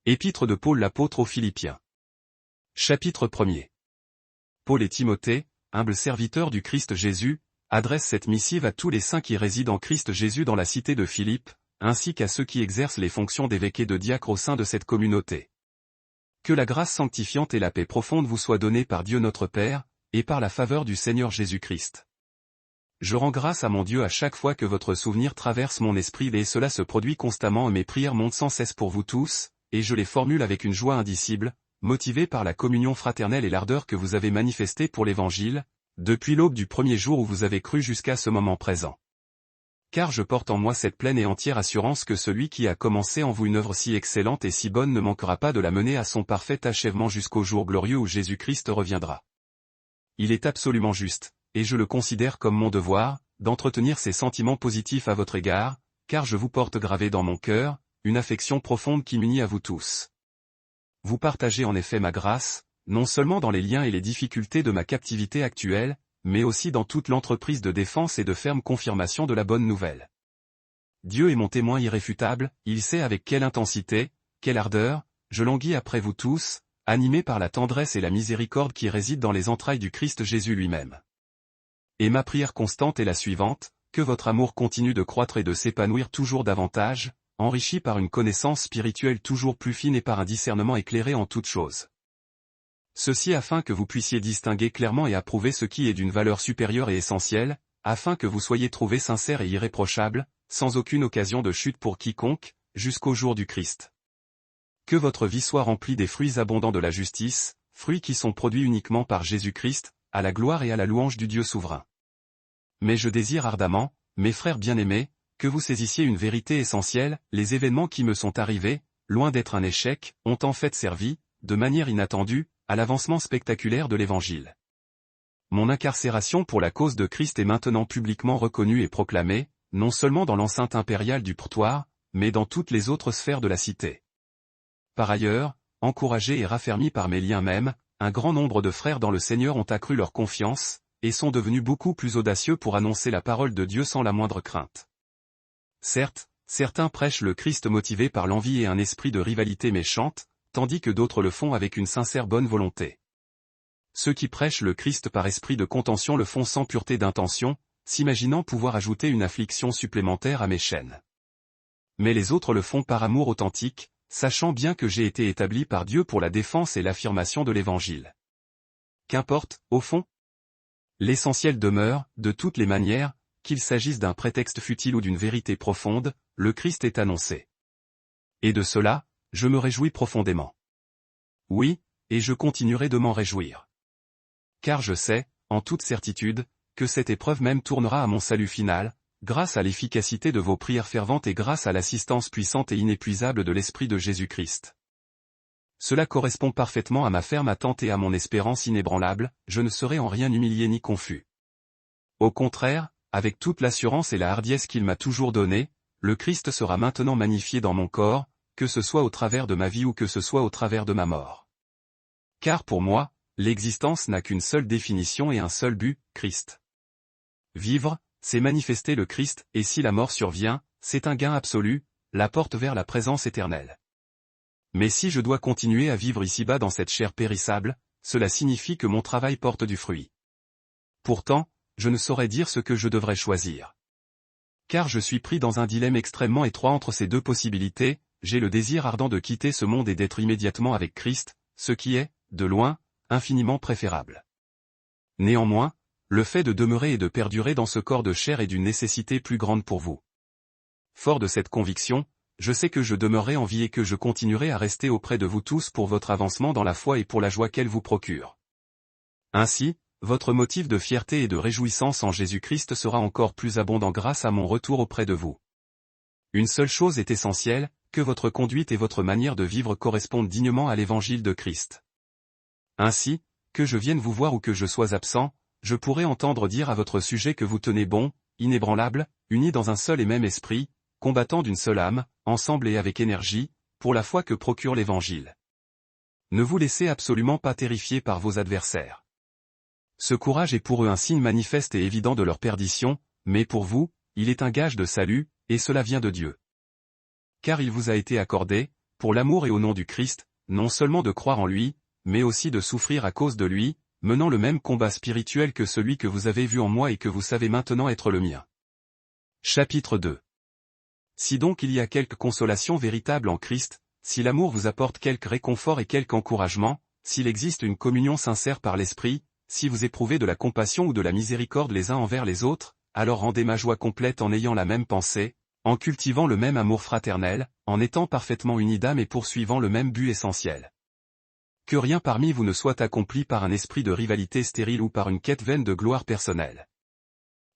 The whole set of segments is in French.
Épître de Paul l'apôtre aux Philippiens. Chapitre 1er. Paul et Timothée, humbles serviteurs du Christ Jésus, adressent cette missive à tous les saints qui résident en Christ Jésus dans la cité de Philippe, ainsi qu'à ceux qui exercent les fonctions d'évêques et de diacres au sein de cette communauté. Que la grâce sanctifiante et la paix profonde vous soient données par Dieu notre Père, et par la faveur du Seigneur Jésus-Christ. Je rends grâce à mon Dieu à chaque fois que votre souvenir traverse mon esprit et cela se produit constamment et mes prières montent sans cesse pour vous tous, et je les formule avec une joie indicible, motivée par la communion fraternelle et l'ardeur que vous avez manifestée pour l'Évangile, depuis l'aube du premier jour où vous avez cru jusqu'à ce moment présent. Car je porte en moi cette pleine et entière assurance que celui qui a commencé en vous une œuvre si excellente et si bonne ne manquera pas de la mener à son parfait achèvement jusqu'au jour glorieux où Jésus-Christ reviendra. Il est absolument juste, et je le considère comme mon devoir, d'entretenir ces sentiments positifs à votre égard, car je vous porte gravé dans mon cœur, une affection profonde qui m'unit à vous tous. Vous partagez en effet ma grâce, non seulement dans les liens et les difficultés de ma captivité actuelle, mais aussi dans toute l'entreprise de défense et de ferme confirmation de la bonne nouvelle. Dieu est mon témoin irréfutable, il sait avec quelle intensité, quelle ardeur, je languis après vous tous, animé par la tendresse et la miséricorde qui résident dans les entrailles du Christ Jésus lui-même. Et ma prière constante est la suivante, que votre amour continue de croître et de s'épanouir toujours davantage, enrichi par une connaissance spirituelle toujours plus fine et par un discernement éclairé en toutes choses. Ceci afin que vous puissiez distinguer clairement et approuver ce qui est d'une valeur supérieure et essentielle, afin que vous soyez trouvés sincères et irréprochables, sans aucune occasion de chute pour quiconque, jusqu'au jour du Christ. Que votre vie soit remplie des fruits abondants de la justice, fruits qui sont produits uniquement par Jésus-Christ, à la gloire et à la louange du Dieu souverain. Mais je désire ardemment, mes frères bien-aimés, que vous saisissiez une vérité essentielle, les événements qui me sont arrivés, loin d'être un échec, ont en fait servi, de manière inattendue, à l'avancement spectaculaire de l'Évangile. Mon incarcération pour la cause de Christ est maintenant publiquement reconnue et proclamée, non seulement dans l'enceinte impériale du pourtoir, mais dans toutes les autres sphères de la cité. Par ailleurs, encouragés et raffermis par mes liens mêmes, un grand nombre de frères dans le Seigneur ont accru leur confiance, et sont devenus beaucoup plus audacieux pour annoncer la parole de Dieu sans la moindre crainte. Certes, certains prêchent le Christ motivés par l'envie et un esprit de rivalité méchante, tandis que d'autres le font avec une sincère bonne volonté. Ceux qui prêchent le Christ par esprit de contention le font sans pureté d'intention, s'imaginant pouvoir ajouter une affliction supplémentaire à mes chaînes. Mais les autres le font par amour authentique, sachant bien que j'ai été établi par Dieu pour la défense et l'affirmation de l'Évangile. Qu'importe, au fond. L'essentiel demeure, de toutes les manières, qu'il s'agisse d'un prétexte futile ou d'une vérité profonde, le Christ est annoncé. Et de cela, je me réjouis profondément. Oui, et je continuerai de m'en réjouir. Car je sais, en toute certitude, que cette épreuve même tournera à mon salut final, grâce à l'efficacité de vos prières ferventes et grâce à l'assistance puissante et inépuisable de l'Esprit de Jésus-Christ. Cela correspond parfaitement à ma ferme attente et à mon espérance inébranlable, je ne serai en rien humilié ni confus. Au contraire, avec toute l'assurance et la hardiesse qu'il m'a toujours donnée, le Christ sera maintenant magnifié dans mon corps, que ce soit au travers de ma vie ou que ce soit au travers de ma mort. Car pour moi, l'existence n'a qu'une seule définition et un seul but, Christ. Vivre, c'est manifester le Christ, et si la mort survient, c'est un gain absolu, la porte vers la présence éternelle. Mais si je dois continuer à vivre ici-bas dans cette chair périssable, cela signifie que mon travail porte du fruit. Pourtant, je ne saurais dire ce que je devrais choisir. Car je suis pris dans un dilemme extrêmement étroit entre ces deux possibilités, j'ai le désir ardent de quitter ce monde et d'être immédiatement avec Christ, ce qui est, de loin, infiniment préférable. Néanmoins, le fait de demeurer et de perdurer dans ce corps de chair est d'une nécessité plus grande pour vous. Fort de cette conviction, je sais que je demeurerai en vie et que je continuerai à rester auprès de vous tous pour votre avancement dans la foi et pour la joie qu'elle vous procure. Ainsi, votre motif de fierté et de réjouissance en Jésus-Christ sera encore plus abondant grâce à mon retour auprès de vous. Une seule chose est essentielle, que votre conduite et votre manière de vivre correspondent dignement à l'Évangile de Christ. Ainsi, que je vienne vous voir ou que je sois absent, je pourrai entendre dire à votre sujet que vous tenez bon, inébranlable, unis dans un seul et même esprit, combattant d'une seule âme, ensemble et avec énergie, pour la foi que procure l'Évangile. Ne vous laissez absolument pas terrifier par vos adversaires. Ce courage est pour eux un signe manifeste et évident de leur perdition, mais pour vous, il est un gage de salut, et cela vient de Dieu. Car il vous a été accordé, pour l'amour et au nom du Christ, non seulement de croire en lui, mais aussi de souffrir à cause de lui, menant le même combat spirituel que celui que vous avez vu en moi et que vous savez maintenant être le mien. Chapitre 2. Si donc il y a quelque consolation véritable en Christ, si l'amour vous apporte quelque réconfort et quelque encouragement, s'il existe une communion sincère par l'Esprit, si vous éprouvez de la compassion ou de la miséricorde les uns envers les autres, alors rendez ma joie complète en ayant la même pensée, en cultivant le même amour fraternel, en étant parfaitement unis d'âme et poursuivant le même but essentiel. Que rien parmi vous ne soit accompli par un esprit de rivalité stérile ou par une quête vaine de gloire personnelle.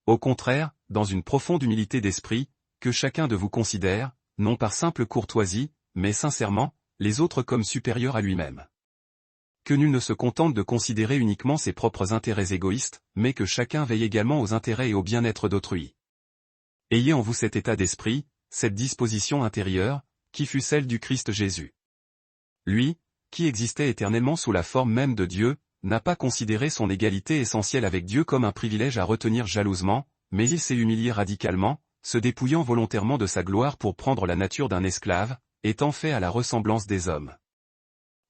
Au contraire, dans une profonde humilité d'esprit, que chacun de vous considère, non par simple courtoisie, mais sincèrement, les autres comme supérieurs à lui-même. Que nul ne se contente de considérer uniquement ses propres intérêts égoïstes, mais que chacun veille également aux intérêts et au bien-être d'autrui. Ayez en vous cet état d'esprit, cette disposition intérieure, qui fut celle du Christ Jésus. Lui, qui existait éternellement sous la forme même de Dieu, n'a pas considéré son égalité essentielle avec Dieu comme un privilège à retenir jalousement, mais il s'est humilié radicalement, se dépouillant volontairement de sa gloire pour prendre la nature d'un esclave, étant fait à la ressemblance des hommes.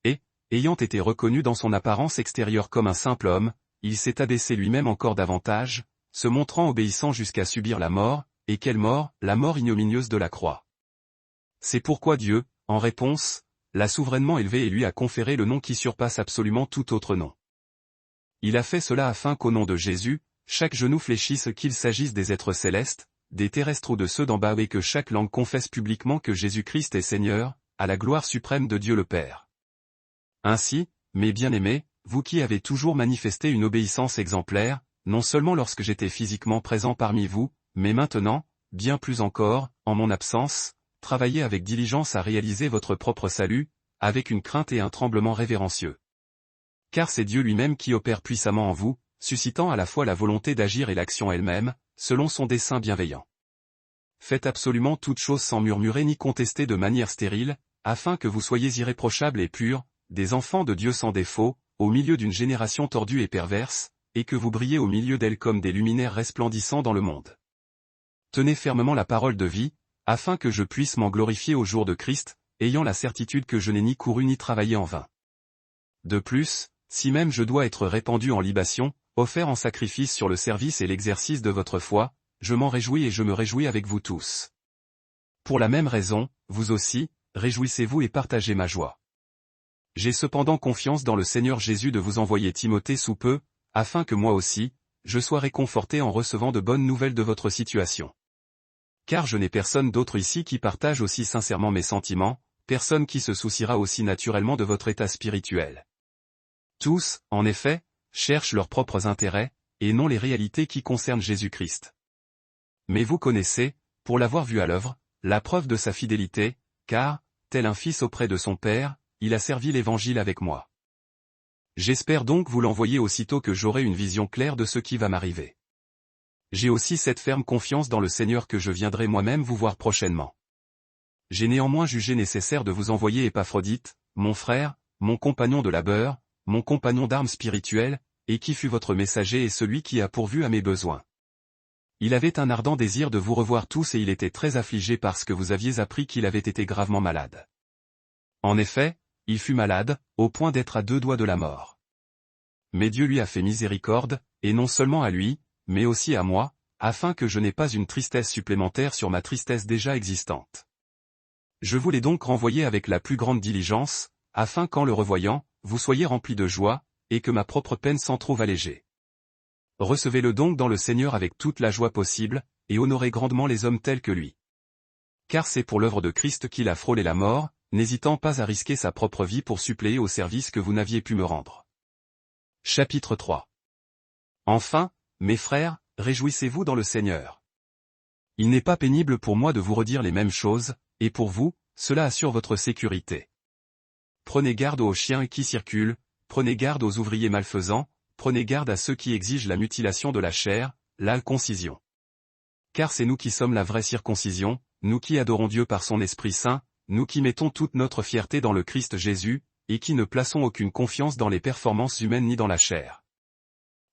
Et, ayant été reconnu dans son apparence extérieure comme un simple homme, il s'est abaissé lui-même encore davantage, se montrant obéissant jusqu'à subir la mort, et quelle mort, la mort ignominieuse de la croix. C'est pourquoi Dieu, en réponse, l'a souverainement élevé et lui a conféré le nom qui surpasse absolument tout autre nom. Il a fait cela afin qu'au nom de Jésus, chaque genou fléchisse qu'il s'agisse des êtres célestes, des terrestres ou de ceux d'en bas et que chaque langue confesse publiquement que Jésus-Christ est Seigneur, à la gloire suprême de Dieu le Père. Ainsi, mes bien-aimés, vous qui avez toujours manifesté une obéissance exemplaire, non seulement lorsque j'étais physiquement présent parmi vous, mais maintenant, bien plus encore, en mon absence, travaillez avec diligence à réaliser votre propre salut, avec une crainte et un tremblement révérencieux. Car c'est Dieu lui-même qui opère puissamment en vous, suscitant à la fois la volonté d'agir et l'action elle-même, selon son dessein bienveillant. Faites absolument toutes choses sans murmurer ni contester de manière stérile, afin que vous soyez irréprochables et purs, des enfants de Dieu sans défaut, au milieu d'une génération tordue et perverse, et que vous brillez au milieu d'elle comme des luminaires resplendissants dans le monde. Tenez fermement la parole de vie, afin que je puisse m'en glorifier au jour de Christ, ayant la certitude que je n'ai ni couru ni travaillé en vain. De plus, si même je dois être répandu en libation, offert en sacrifice sur le service et l'exercice de votre foi, je m'en réjouis et je me réjouis avec vous tous. Pour la même raison, vous aussi, réjouissez-vous et partagez ma joie. J'ai cependant confiance dans le Seigneur Jésus de vous envoyer Timothée sous peu, afin que moi aussi, je sois réconforté en recevant de bonnes nouvelles de votre situation. Car je n'ai personne d'autre ici qui partage aussi sincèrement mes sentiments, personne qui se souciera aussi naturellement de votre état spirituel. Tous, en effet, cherchent leurs propres intérêts, et non les réalités qui concernent Jésus-Christ. Mais vous connaissez, pour l'avoir vu à l'œuvre, la preuve de sa fidélité, car, tel un fils auprès de son père, il a servi l'Évangile avec moi. J'espère donc vous l'envoyer aussitôt que j'aurai une vision claire de ce qui va m'arriver. J'ai aussi cette ferme confiance dans le Seigneur que je viendrai moi-même vous voir prochainement. J'ai néanmoins jugé nécessaire de vous envoyer Épaphrodite, mon frère, mon compagnon de labeur, mon compagnon d'armes spirituelles, et qui fut votre messager et celui qui a pourvu à mes besoins. Il avait un ardent désir de vous revoir tous et il était très affligé parce que vous aviez appris qu'il avait été gravement malade. En effet, il fut malade, au point d'être à 2 doigts de la mort. Mais Dieu lui a fait miséricorde, et non seulement à lui, mais aussi à moi, afin que je n'aie pas une tristesse supplémentaire sur ma tristesse déjà existante. Je vous l'ai donc renvoyé avec la plus grande diligence, afin qu'en le revoyant, vous soyez remplis de joie, et que ma propre peine s'en trouve allégée. Recevez-le donc dans le Seigneur avec toute la joie possible, et honorez grandement les hommes tels que lui. Car c'est pour l'œuvre de Christ qu'il a frôlé la mort, n'hésitant pas à risquer sa propre vie pour suppléer au service que vous n'aviez pu me rendre. Chapitre 3. Enfin, mes frères, réjouissez-vous dans le Seigneur. Il n'est pas pénible pour moi de vous redire les mêmes choses, et pour vous, cela assure votre sécurité. Prenez garde aux chiens qui circulent, prenez garde aux ouvriers malfaisants, prenez garde à ceux qui exigent la mutilation de la chair, la concision. Car c'est nous qui sommes la vraie circoncision, nous qui adorons Dieu par son Esprit Saint, nous qui mettons toute notre fierté dans le Christ Jésus, et qui ne plaçons aucune confiance dans les performances humaines ni dans la chair.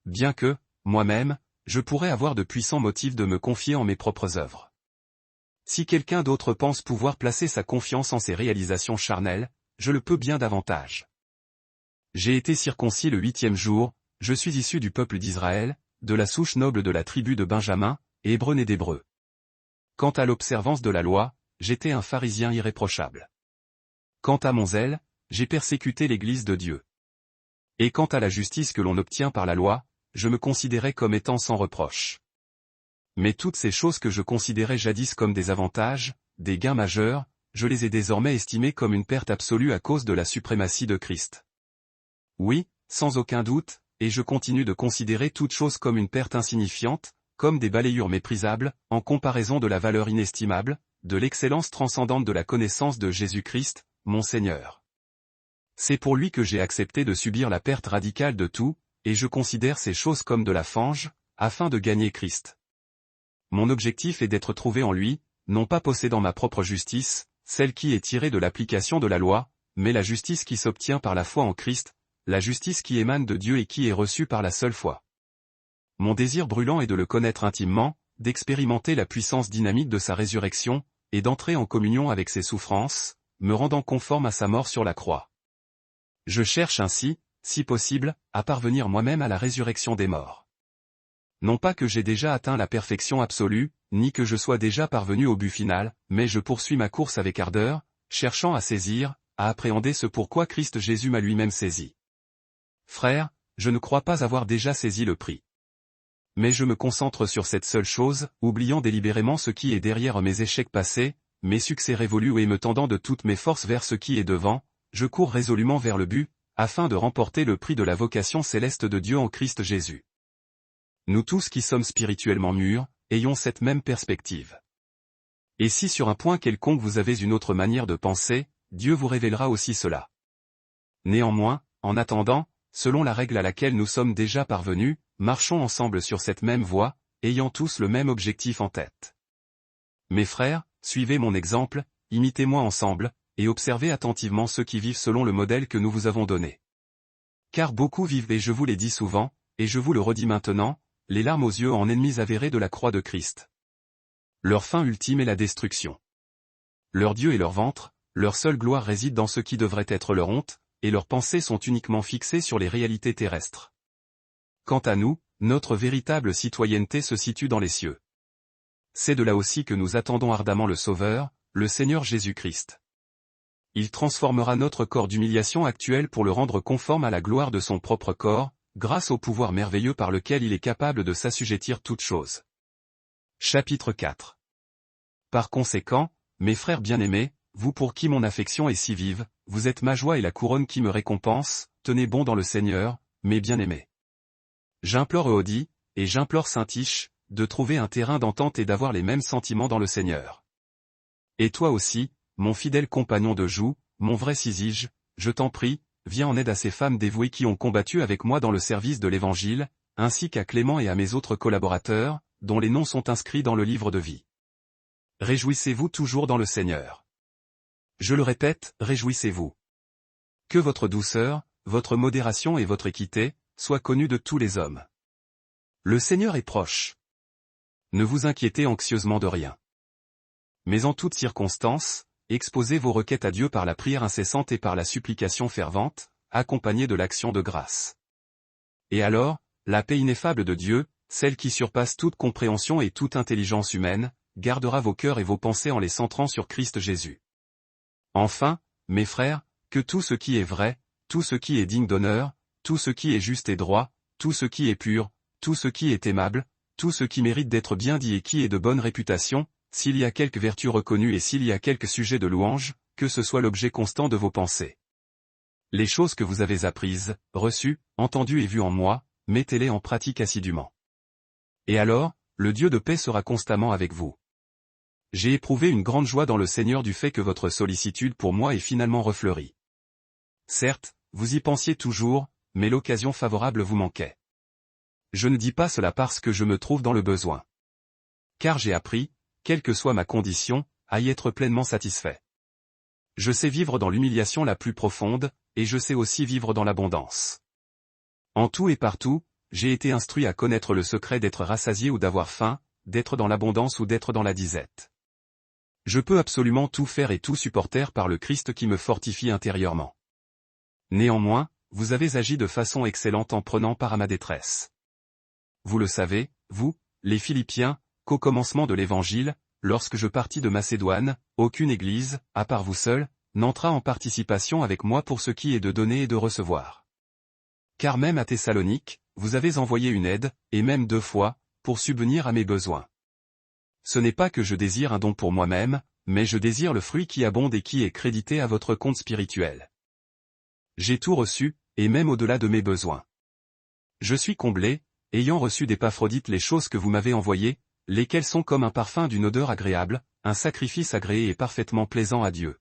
Bien que, moi-même, je pourrais avoir de puissants motifs de me confier en mes propres œuvres. Si quelqu'un d'autre pense pouvoir placer sa confiance en ses réalisations charnelles, je le peux bien davantage. J'ai été circoncis le 8e jour, je suis issu du peuple d'Israël, de la souche noble de la tribu de Benjamin, et hébreu né d'Hébreux. Quant à l'observance de la loi, j'étais un pharisien irréprochable. Quant à mon zèle, j'ai persécuté l'Église de Dieu. Et quant à la justice que l'on obtient par la loi, je me considérais comme étant sans reproche. Mais toutes ces choses que je considérais jadis comme des avantages, des gains majeurs, je les ai désormais estimées comme une perte absolue à cause de la suprématie de Christ. Oui, sans aucun doute, et je continue de considérer toutes choses comme une perte insignifiante, comme des balayures méprisables, en comparaison de la valeur inestimable, de l'excellence transcendante de la connaissance de Jésus-Christ, mon Seigneur. C'est pour lui que j'ai accepté de subir la perte radicale de tout, et je considère ces choses comme de la fange, afin de gagner Christ. Mon objectif est d'être trouvé en lui, non pas possédant ma propre justice, celle qui est tirée de l'application de la loi, mais la justice qui s'obtient par la foi en Christ, la justice qui émane de Dieu et qui est reçue par la seule foi. Mon désir brûlant est de le connaître intimement, d'expérimenter la puissance dynamique de sa résurrection, et d'entrer en communion avec ses souffrances, me rendant conforme à sa mort sur la croix. Je cherche ainsi, si possible, à parvenir moi-même à la résurrection des morts. Non pas que j'ai déjà atteint la perfection absolue, ni que je sois déjà parvenu au but final, mais je poursuis ma course avec ardeur, cherchant à saisir, à appréhender ce pourquoi Christ Jésus m'a lui-même saisi. Frères, je ne crois pas avoir déjà saisi le prix. Mais je me concentre sur cette seule chose, oubliant délibérément ce qui est derrière mes échecs passés, mes succès révolus et me tendant de toutes mes forces vers ce qui est devant, je cours résolument vers le but, afin de remporter le prix de la vocation céleste de Dieu en Christ Jésus. Nous tous qui sommes spirituellement mûrs, ayons cette même perspective. Et si sur un point quelconque vous avez une autre manière de penser, Dieu vous révélera aussi cela. Néanmoins, en attendant, selon la règle à laquelle nous sommes déjà parvenus, marchons ensemble sur cette même voie, ayant tous le même objectif en tête. Mes frères, suivez mon exemple, imitez-moi ensemble, et observez attentivement ceux qui vivent selon le modèle que nous vous avons donné. Car beaucoup vivent et je vous l'ai dit souvent, et je vous le redis maintenant, les larmes aux yeux en ennemis avérés de la croix de Christ. Leur fin ultime est la destruction. Leur Dieu est leur ventre, leur seule gloire réside dans ce qui devrait être leur honte, et leurs pensées sont uniquement fixées sur les réalités terrestres. Quant à nous, notre véritable citoyenneté se situe dans les cieux. C'est de là aussi que nous attendons ardemment le Sauveur, le Seigneur Jésus-Christ. Il transformera notre corps d'humiliation actuel pour le rendre conforme à la gloire de son propre corps, grâce au pouvoir merveilleux par lequel il est capable de s'assujettir toutes choses. Chapitre 4. Par conséquent, mes frères bien-aimés, vous pour qui mon affection est si vive, vous êtes ma joie et la couronne qui me récompense, tenez bon dans le Seigneur, mes bien-aimés. J'implore Eudie, et j'implore Syntyche, de trouver un terrain d'entente et d'avoir les mêmes sentiments dans le Seigneur. Et toi aussi, mon fidèle compagnon de joug, mon vrai Syzyge, je t'en prie, viens en aide à ces femmes dévouées qui ont combattu avec moi dans le service de l'Évangile, ainsi qu'à Clément et à mes autres collaborateurs, dont les noms sont inscrits dans le livre de vie. Réjouissez-vous toujours dans le Seigneur. Je le répète, réjouissez-vous. Que votre douceur, votre modération et votre équité, soient connues de tous les hommes. Le Seigneur est proche. Ne vous inquiétez anxieusement de rien. Mais en toutes circonstances, exposez vos requêtes à Dieu par la prière incessante et par la supplication fervente, accompagnée de l'action de grâce. Et alors, la paix ineffable de Dieu, celle qui surpasse toute compréhension et toute intelligence humaine, gardera vos cœurs et vos pensées en les centrant sur Christ Jésus. Enfin, mes frères, que tout ce qui est vrai, tout ce qui est digne d'honneur, tout ce qui est juste et droit, tout ce qui est pur, tout ce qui est aimable, tout ce qui mérite d'être bien dit et qui est de bonne réputation, s'il y a quelque vertu reconnue et s'il y a quelque sujet de louange, que ce soit l'objet constant de vos pensées. Les choses que vous avez apprises, reçues, entendues et vues en moi, mettez-les en pratique assidûment. Et alors, le Dieu de paix sera constamment avec vous. J'ai éprouvé une grande joie dans le Seigneur du fait que votre sollicitude pour moi est finalement refleurie. Certes, vous y pensiez toujours, mais l'occasion favorable vous manquait. Je ne dis pas cela parce que je me trouve dans le besoin. Car j'ai appris, quelle que soit ma condition, à y être pleinement satisfait. Je sais vivre dans l'humiliation la plus profonde, et je sais aussi vivre dans l'abondance. En tout et partout, j'ai été instruit à connaître le secret d'être rassasié ou d'avoir faim, d'être dans l'abondance ou d'être dans la disette. Je peux absolument tout faire et tout supporter par le Christ qui me fortifie intérieurement. Néanmoins, vous avez agi de façon excellente en prenant part à ma détresse. Vous le savez, vous, les Philippiens, qu'au commencement de l'Évangile, lorsque je partis de Macédoine, aucune église, à part vous seul, n'entra en participation avec moi pour ce qui est de donner et de recevoir. Car même à Thessalonique, vous avez envoyé une aide, et même 2 fois, pour subvenir à mes besoins. Ce n'est pas que je désire un don pour moi-même, mais je désire le fruit qui abonde et qui est crédité à votre compte spirituel. J'ai tout reçu, et même au-delà de mes besoins. Je suis comblé, ayant reçu d'Épaphrodite les choses que vous m'avez envoyées, lesquelles sont comme un parfum d'une odeur agréable, un sacrifice agréé et parfaitement plaisant à Dieu.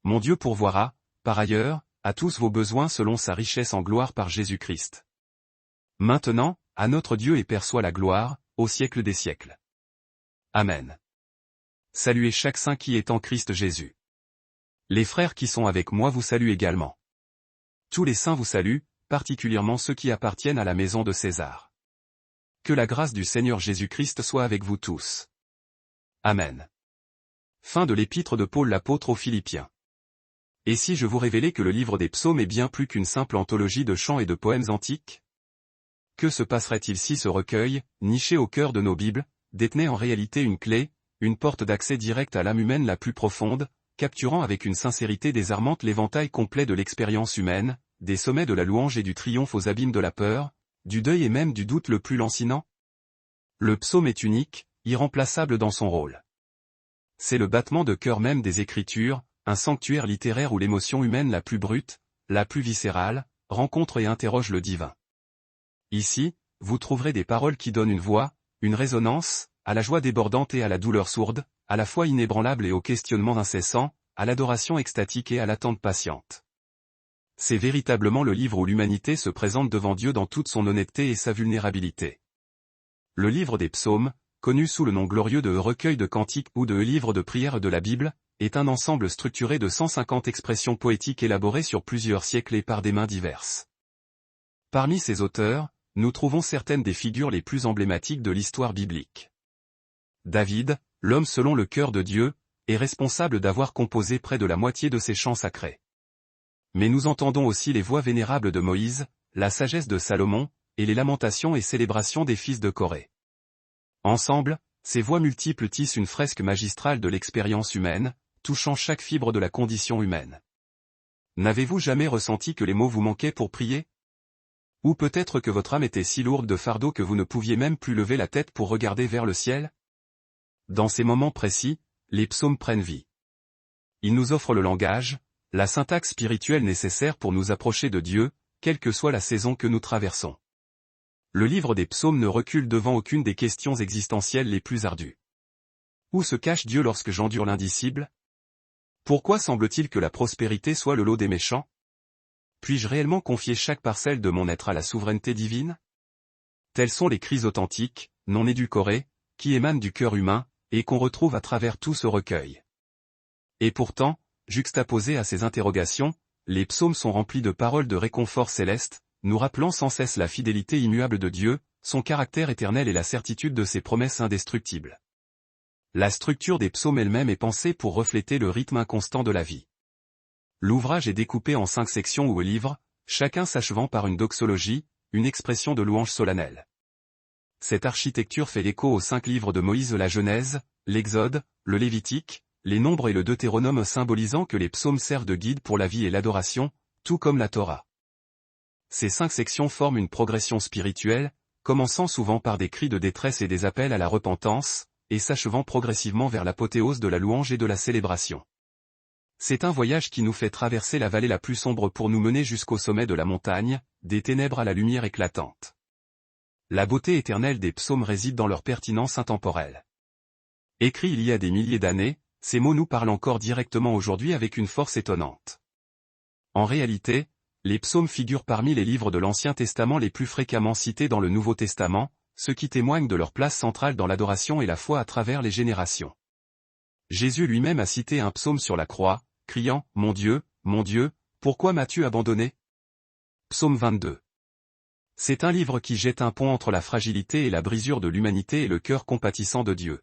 Mon Dieu pourvoira, par ailleurs, à tous vos besoins selon sa richesse en gloire par Jésus-Christ. Maintenant, à notre Dieu et Père soit la gloire, au siècle des siècles. Amen. Saluez chaque saint qui est en Christ Jésus. Les frères qui sont avec moi vous saluent également. Tous les saints vous saluent, particulièrement ceux qui appartiennent à la maison de César. Que la grâce du Seigneur Jésus-Christ soit avec vous tous. Amen. Fin de l'épître de Paul l'apôtre aux Philippiens. Et si je vous révélais que le livre des psaumes est bien plus qu'une simple anthologie de chants et de poèmes antiques? Que se passerait-il si ce recueil, niché au cœur de nos Bibles, détenait en réalité une clé, une porte d'accès direct à l'âme humaine la plus profonde, capturant avec une sincérité désarmante l'éventail complet de l'expérience humaine, des sommets de la louange et du triomphe aux abîmes de la peur, du deuil et même du doute le plus lancinant? Le psaume est unique, irremplaçable dans son rôle. C'est le battement de cœur même des Écritures, un sanctuaire littéraire où l'émotion humaine la plus brute, la plus viscérale, rencontre et interroge le divin. Ici, vous trouverez des paroles qui donnent une voix, une résonance, à la joie débordante et à la douleur sourde, à la foi inébranlable et au questionnement incessant, à l'adoration extatique et à l'attente patiente. C'est véritablement le livre où l'humanité se présente devant Dieu dans toute son honnêteté et sa vulnérabilité. Le livre des psaumes, connu sous le nom glorieux de recueil de cantiques ou de livre de prières de la Bible, est un ensemble structuré de 150 expressions poétiques élaborées sur plusieurs siècles et par des mains diverses. Parmi ces auteurs, nous trouvons certaines des figures les plus emblématiques de l'histoire biblique. David, l'homme selon le cœur de Dieu, est responsable d'avoir composé près de la moitié de ses chants sacrés. Mais nous entendons aussi les voix vénérables de Moïse, la sagesse de Salomon, et les lamentations et célébrations des fils de Corée. Ensemble, ces voix multiples tissent une fresque magistrale de l'expérience humaine, touchant chaque fibre de la condition humaine. N'avez-vous jamais ressenti que les mots vous manquaient pour prier? Ou peut-être que votre âme était si lourde de fardeau que vous ne pouviez même plus lever la tête pour regarder vers le ciel? Dans ces moments précis, les psaumes prennent vie. Ils nous offrent le langage, la syntaxe spirituelle nécessaire pour nous approcher de Dieu, quelle que soit la saison que nous traversons. Le livre des psaumes ne recule devant aucune des questions existentielles les plus ardues. Où se cache Dieu lorsque j'endure l'indicible? Pourquoi semble-t-il que la prospérité soit le lot des méchants? Puis-je réellement confier chaque parcelle de mon être à la souveraineté divine? Tels sont les cris authentiques, non édulcorés, qui émanent du cœur humain, et qu'on retrouve à travers tout ce recueil. Et pourtant, juxtaposés à ces interrogations, les psaumes sont remplis de paroles de réconfort céleste, nous rappelant sans cesse la fidélité immuable de Dieu, son caractère éternel et la certitude de ses promesses indestructibles. La structure des psaumes elle-même est pensée pour refléter le rythme inconstant de la vie. L'ouvrage est découpé en 5 sections ou livres, chacun s'achevant par une doxologie, une expression de louange solennelle. Cette architecture fait écho aux 5 livres de Moïse, la Genèse, l'Exode, le Lévitique, les Nombres et le Deutéronome, symbolisant que les psaumes servent de guide pour la vie et l'adoration, tout comme la Torah. Ces 5 sections forment une progression spirituelle, commençant souvent par des cris de détresse et des appels à la repentance, et s'achevant progressivement vers l'apothéose de la louange et de la célébration. C'est un voyage qui nous fait traverser la vallée la plus sombre pour nous mener jusqu'au sommet de la montagne, des ténèbres à la lumière éclatante. La beauté éternelle des psaumes réside dans leur pertinence intemporelle. Écrits il y a des milliers d'années, ces mots nous parlent encore directement aujourd'hui avec une force étonnante. En réalité, les psaumes figurent parmi les livres de l'Ancien Testament les plus fréquemment cités dans le Nouveau Testament, ce qui témoigne de leur place centrale dans l'adoration et la foi à travers les générations. Jésus lui-même a cité un psaume sur la croix, criant « Mon Dieu, pourquoi m'as-tu abandonné ?» Psaume 22. C'est un livre qui jette un pont entre la fragilité et la brisure de l'humanité et le cœur compatissant de Dieu.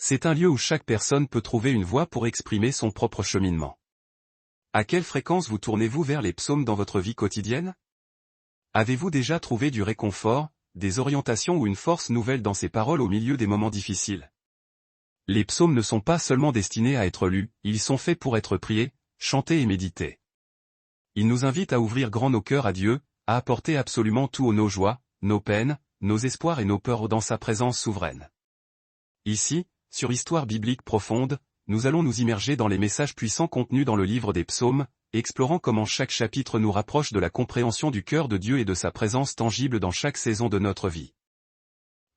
C'est un lieu où chaque personne peut trouver une voie pour exprimer son propre cheminement. À quelle fréquence vous tournez-vous vers les psaumes dans votre vie quotidienne? Avez-vous déjà trouvé du réconfort, des orientations ou une force nouvelle dans ces paroles au milieu des moments difficiles? Les psaumes ne sont pas seulement destinés à être lus, ils sont faits pour être priés, chantés et médités. Ils nous invitent à ouvrir grand nos cœurs à Dieu, à apporter absolument tout aux nos joies, nos peines, nos espoirs et nos peurs dans sa présence souveraine. Ici, sur Histoire biblique profonde, nous allons nous immerger dans les messages puissants contenus dans le livre des psaumes, explorant comment chaque chapitre nous rapproche de la compréhension du cœur de Dieu et de sa présence tangible dans chaque saison de notre vie.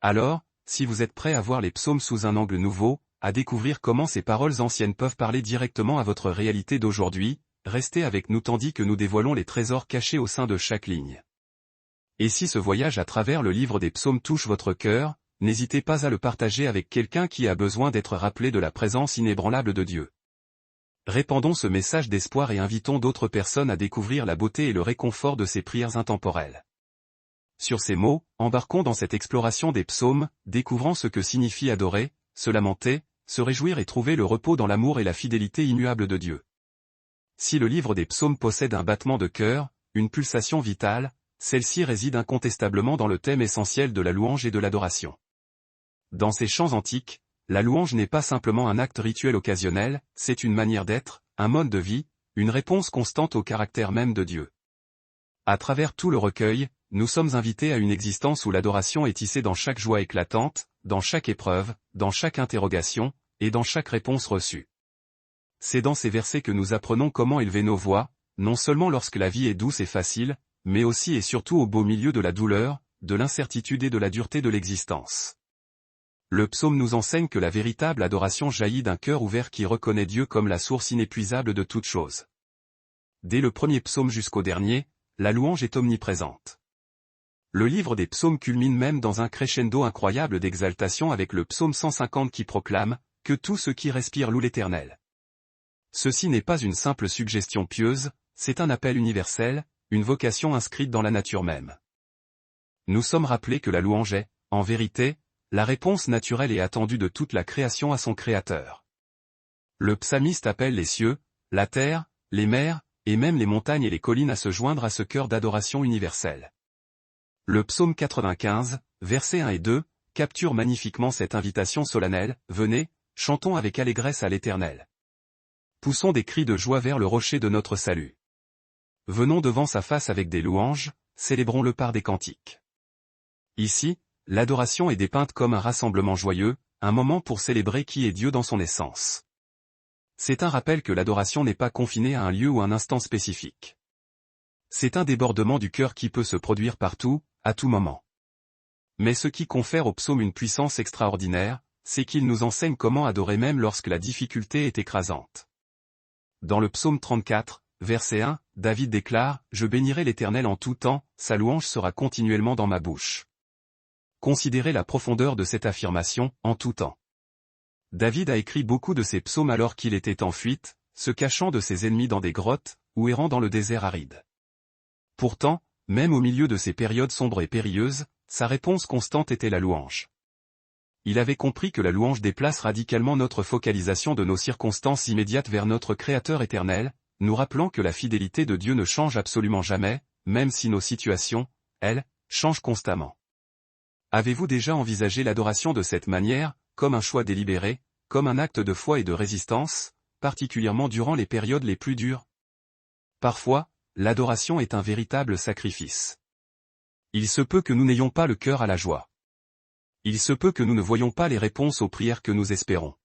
Alors, si vous êtes prêt à voir les psaumes sous un angle nouveau, à découvrir comment ces paroles anciennes peuvent parler directement à votre réalité d'aujourd'hui, restez avec nous tandis que nous dévoilons les trésors cachés au sein de chaque ligne. Et si ce voyage à travers le livre des psaumes touche votre cœur, n'hésitez pas à le partager avec quelqu'un qui a besoin d'être rappelé de la présence inébranlable de Dieu. Répandons ce message d'espoir et invitons d'autres personnes à découvrir la beauté et le réconfort de ces prières intemporelles. Sur ces mots, embarquons dans cette exploration des psaumes, découvrant ce que signifie adorer, se lamenter, se réjouir et trouver le repos dans l'amour et la fidélité immuable de Dieu. Si le livre des psaumes possède un battement de cœur, une pulsation vitale, celle-ci réside incontestablement dans le thème essentiel de la louange et de l'adoration. Dans ces chants antiques, la louange n'est pas simplement un acte rituel occasionnel, c'est une manière d'être, un mode de vie, une réponse constante au caractère même de Dieu. À travers tout le recueil, nous sommes invités à une existence où l'adoration est tissée dans chaque joie éclatante, dans chaque épreuve, dans chaque interrogation, et dans chaque réponse reçue. C'est dans ces versets que nous apprenons comment élever nos voix, non seulement lorsque la vie est douce et facile, mais aussi et surtout au beau milieu de la douleur, de l'incertitude et de la dureté de l'existence. Le psaume nous enseigne que la véritable adoration jaillit d'un cœur ouvert qui reconnaît Dieu comme la source inépuisable de toutes choses. Dès le premier psaume jusqu'au dernier, la louange est omniprésente. Le livre des psaumes culmine même dans un crescendo incroyable d'exaltation avec le psaume 150 qui proclame « Que tout ce qui respire loue l'Éternel ». Ceci n'est pas une simple suggestion pieuse, c'est un appel universel, une vocation inscrite dans la nature même. Nous sommes rappelés que la louange est, en vérité, la réponse naturelle et attendue de toute la création à son Créateur. Le psalmiste appelle les cieux, la terre, les mers, et même les montagnes et les collines à se joindre à ce cœur d'adoration universelle. Le psaume 95, versets 1 et 2, capture magnifiquement cette invitation solennelle, « Venez, chantons avec allégresse à l'Éternel. Poussons des cris de joie vers le rocher de notre salut. Venons devant sa face avec des louanges, célébrons-le par des cantiques. » Ici, l'adoration est dépeinte comme un rassemblement joyeux, un moment pour célébrer qui est Dieu dans son essence. C'est un rappel que l'adoration n'est pas confinée à un lieu ou un instant spécifique. C'est un débordement du cœur qui peut se produire partout, à tout moment. Mais ce qui confère au psaume une puissance extraordinaire, c'est qu'il nous enseigne comment adorer même lorsque la difficulté est écrasante. Dans le psaume 34, verset 1, David déclare « Je bénirai l'Éternel en tout temps, sa louange sera continuellement dans ma bouche. » Considérez la profondeur de cette affirmation, en tout temps. David a écrit beaucoup de ses psaumes alors qu'il était en fuite, se cachant de ses ennemis dans des grottes, ou errant dans le désert aride. Pourtant, même au milieu de ces périodes sombres et périlleuses, sa réponse constante était la louange. Il avait compris que la louange déplace radicalement notre focalisation de nos circonstances immédiates vers notre Créateur éternel, nous rappelant que la fidélité de Dieu ne change absolument jamais, même si nos situations, elles, changent constamment. Avez-vous déjà envisagé l'adoration de cette manière, comme un choix délibéré, comme un acte de foi et de résistance, particulièrement durant les périodes les plus dures? Parfois, l'adoration est un véritable sacrifice. Il se peut que nous n'ayons pas le cœur à la joie. Il se peut que nous ne voyions pas les réponses aux prières que nous espérons.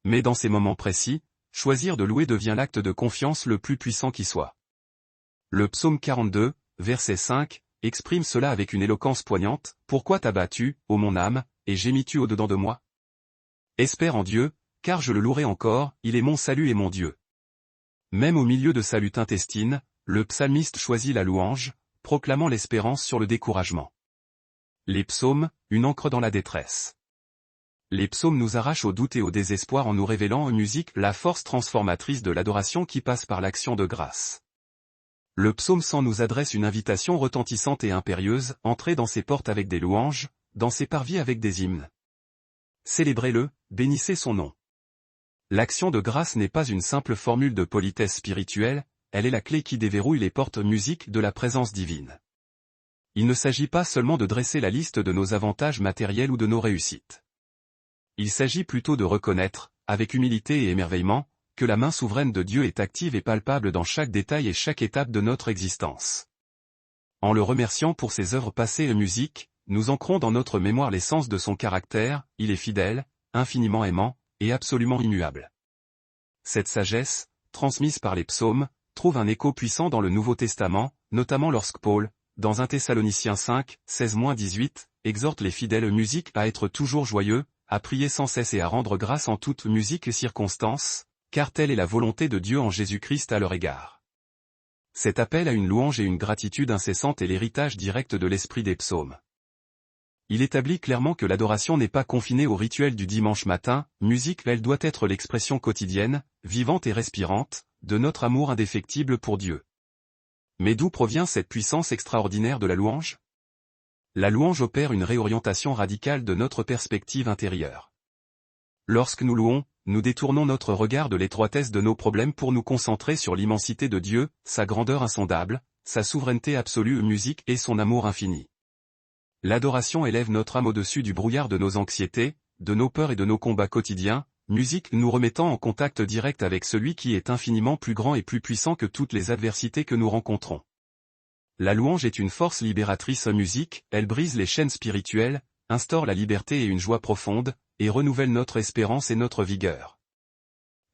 Mais dans ces moments précis, choisir de louer devient l'acte de confiance le plus puissant qui soit. Le psaume 42, verset 5, exprime cela avec une éloquence poignante. « Pourquoi t'as-tu, ô mon âme, et gémis-tu au-dedans de moi? Espère en Dieu, car je le louerai encore, il est mon salut et mon Dieu. » Même au milieu de sa lutte intestine, le psalmiste choisit la louange, proclamant l'espérance sur le découragement. Les psaumes, une encre dans la détresse. Les psaumes nous arrachent au doute et au désespoir en nous révélant en musique la force transformatrice de l'adoration qui passe par l'action de grâce. Le psaume 100 nous adresse une invitation retentissante et impérieuse, entrez dans ses portes avec des louanges, dans ses parvis avec des hymnes. Célébrez-le, bénissez son nom. L'action de grâce n'est pas une simple formule de politesse spirituelle, elle est la clé qui déverrouille les portes musiques de la présence divine. Il ne s'agit pas seulement de dresser la liste de nos avantages matériels ou de nos réussites. Il s'agit plutôt de reconnaître, avec humilité et émerveillement, que la main souveraine de Dieu est active et palpable dans chaque détail et chaque étape de notre existence. En le remerciant pour ses œuvres passées et musique, nous ancrons dans notre mémoire l'essence de son caractère, il est fidèle, infiniment aimant, et absolument immuable. Cette sagesse, transmise par les psaumes, trouve un écho puissant dans le Nouveau Testament, notamment lorsque Paul, dans 1 Thessaloniciens 5, 16-18, exhorte les fidèles musiques à être toujours joyeux, à prier sans cesse et à rendre grâce en toute musique et circonstance, car telle est la volonté de Dieu en Jésus-Christ à leur égard. Cet appel à une louange et une gratitude incessante est l'héritage direct de l'esprit des psaumes. Il établit clairement que l'adoration n'est pas confinée au rituel du dimanche matin, musique elle doit être l'expression quotidienne, vivante et respirante, de notre amour indéfectible pour Dieu. Mais d'où provient cette puissance extraordinaire de la louange? La louange opère une réorientation radicale de notre perspective intérieure. Lorsque nous louons, nous détournons notre regard de l'étroitesse de nos problèmes pour nous concentrer sur l'immensité de Dieu, sa grandeur insondable, sa souveraineté absolue musique et son amour infini. L'adoration élève notre âme au-dessus du brouillard de nos anxiétés, de nos peurs et de nos combats quotidiens, musique nous remettant en contact direct avec celui qui est infiniment plus grand et plus puissant que toutes les adversités que nous rencontrons. La louange est une force libératrice musique, elle brise les chaînes spirituelles, instaure la liberté et une joie profonde, et renouvelle notre espérance et notre vigueur.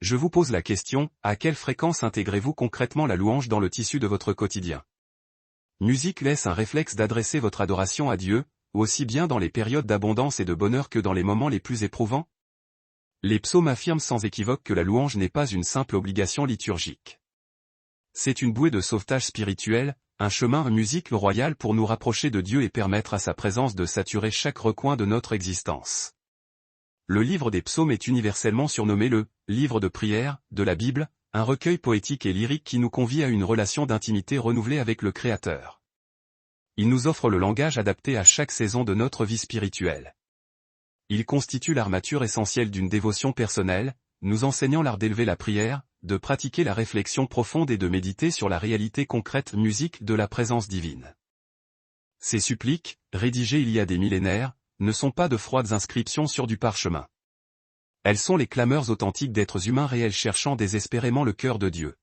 Je vous pose la question, à quelle fréquence intégrez-vous concrètement la louange dans le tissu de votre quotidien? Musique laisse un réflexe d'adresser votre adoration à Dieu, aussi bien dans les périodes d'abondance et de bonheur que dans les moments les plus éprouvants? Les psaumes affirment sans équivoque que la louange n'est pas une simple obligation liturgique. C'est une bouée de sauvetage spirituel, un chemin musique royale pour nous rapprocher de Dieu et permettre à sa présence de saturer chaque recoin de notre existence. Le livre des psaumes est universellement surnommé le « livre de prière » de la Bible, un recueil poétique et lyrique qui nous convie à une relation d'intimité renouvelée avec le Créateur. Il nous offre le langage adapté à chaque saison de notre vie spirituelle. Il constitue l'armature essentielle d'une dévotion personnelle, nous enseignant l'art d'élever la prière, de pratiquer la réflexion profonde et de méditer sur la réalité concrète musique de la présence divine. Ces suppliques, rédigées il y a des millénaires, ne sont pas de froides inscriptions sur du parchemin. Elles sont les clameurs authentiques d'êtres humains réels cherchant désespérément le cœur de Dieu.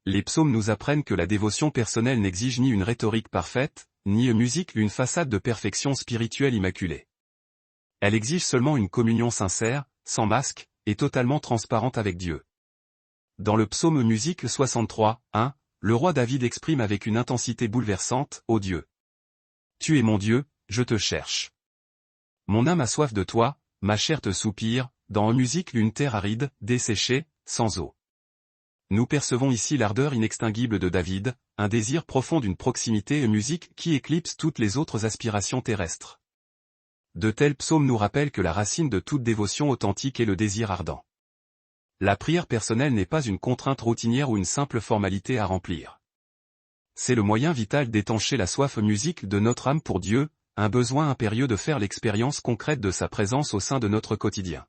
Les psaumes nous apprennent que la dévotion personnelle n'exige ni une rhétorique parfaite, ni une musique une façade de perfection spirituelle immaculée. Elle exige seulement une communion sincère, sans masque, et totalement transparente avec Dieu. Dans le psaume musique 63, 1, le roi David exprime avec une intensité bouleversante, ô Dieu. Tu es mon Dieu, je te cherche. Mon âme a soif de toi, ma chair te soupire, dans une musique une terre aride, desséchée, sans eau. Nous percevons ici l'ardeur inextinguible de David, un désir profond d'une proximité et musique qui éclipse toutes les autres aspirations terrestres. De tels psaumes nous rappellent que la racine de toute dévotion authentique est le désir ardent. La prière personnelle n'est pas une contrainte routinière ou une simple formalité à remplir. C'est le moyen vital d'étancher la soif musique de notre âme pour Dieu, un besoin impérieux de faire l'expérience concrète de sa présence au sein de notre quotidien.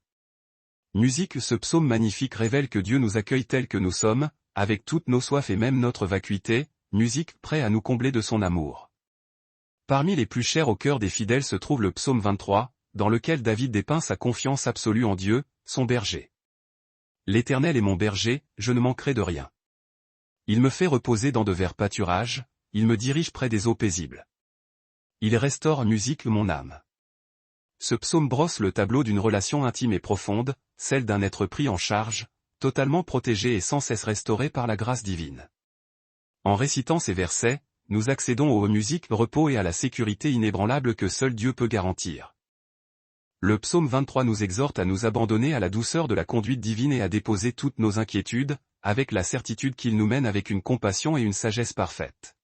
Musique ce psaume magnifique révèle que Dieu nous accueille tels que nous sommes, avec toutes nos soifs et même notre vacuité, musique prêt à nous combler de son amour. Parmi les plus chers au cœur des fidèles se trouve le psaume 23, dans lequel David dépeint sa confiance absolue en Dieu, son berger. L'Éternel est mon berger, je ne manquerai de rien. Il me fait reposer dans de verts pâturages, il me dirige près des eaux paisibles. Il restaure musique mon âme. Ce psaume brosse le tableau d'une relation intime et profonde, celle d'un être pris en charge, totalement protégé et sans cesse restauré par la grâce divine. En récitant ces versets, nous accédons aux musiques repos et à la sécurité inébranlable que seul Dieu peut garantir. Le psaume 23 nous exhorte à nous abandonner à la douceur de la conduite divine et à déposer toutes nos inquiétudes, avec la certitude qu'il nous mène avec une compassion et une sagesse parfaite.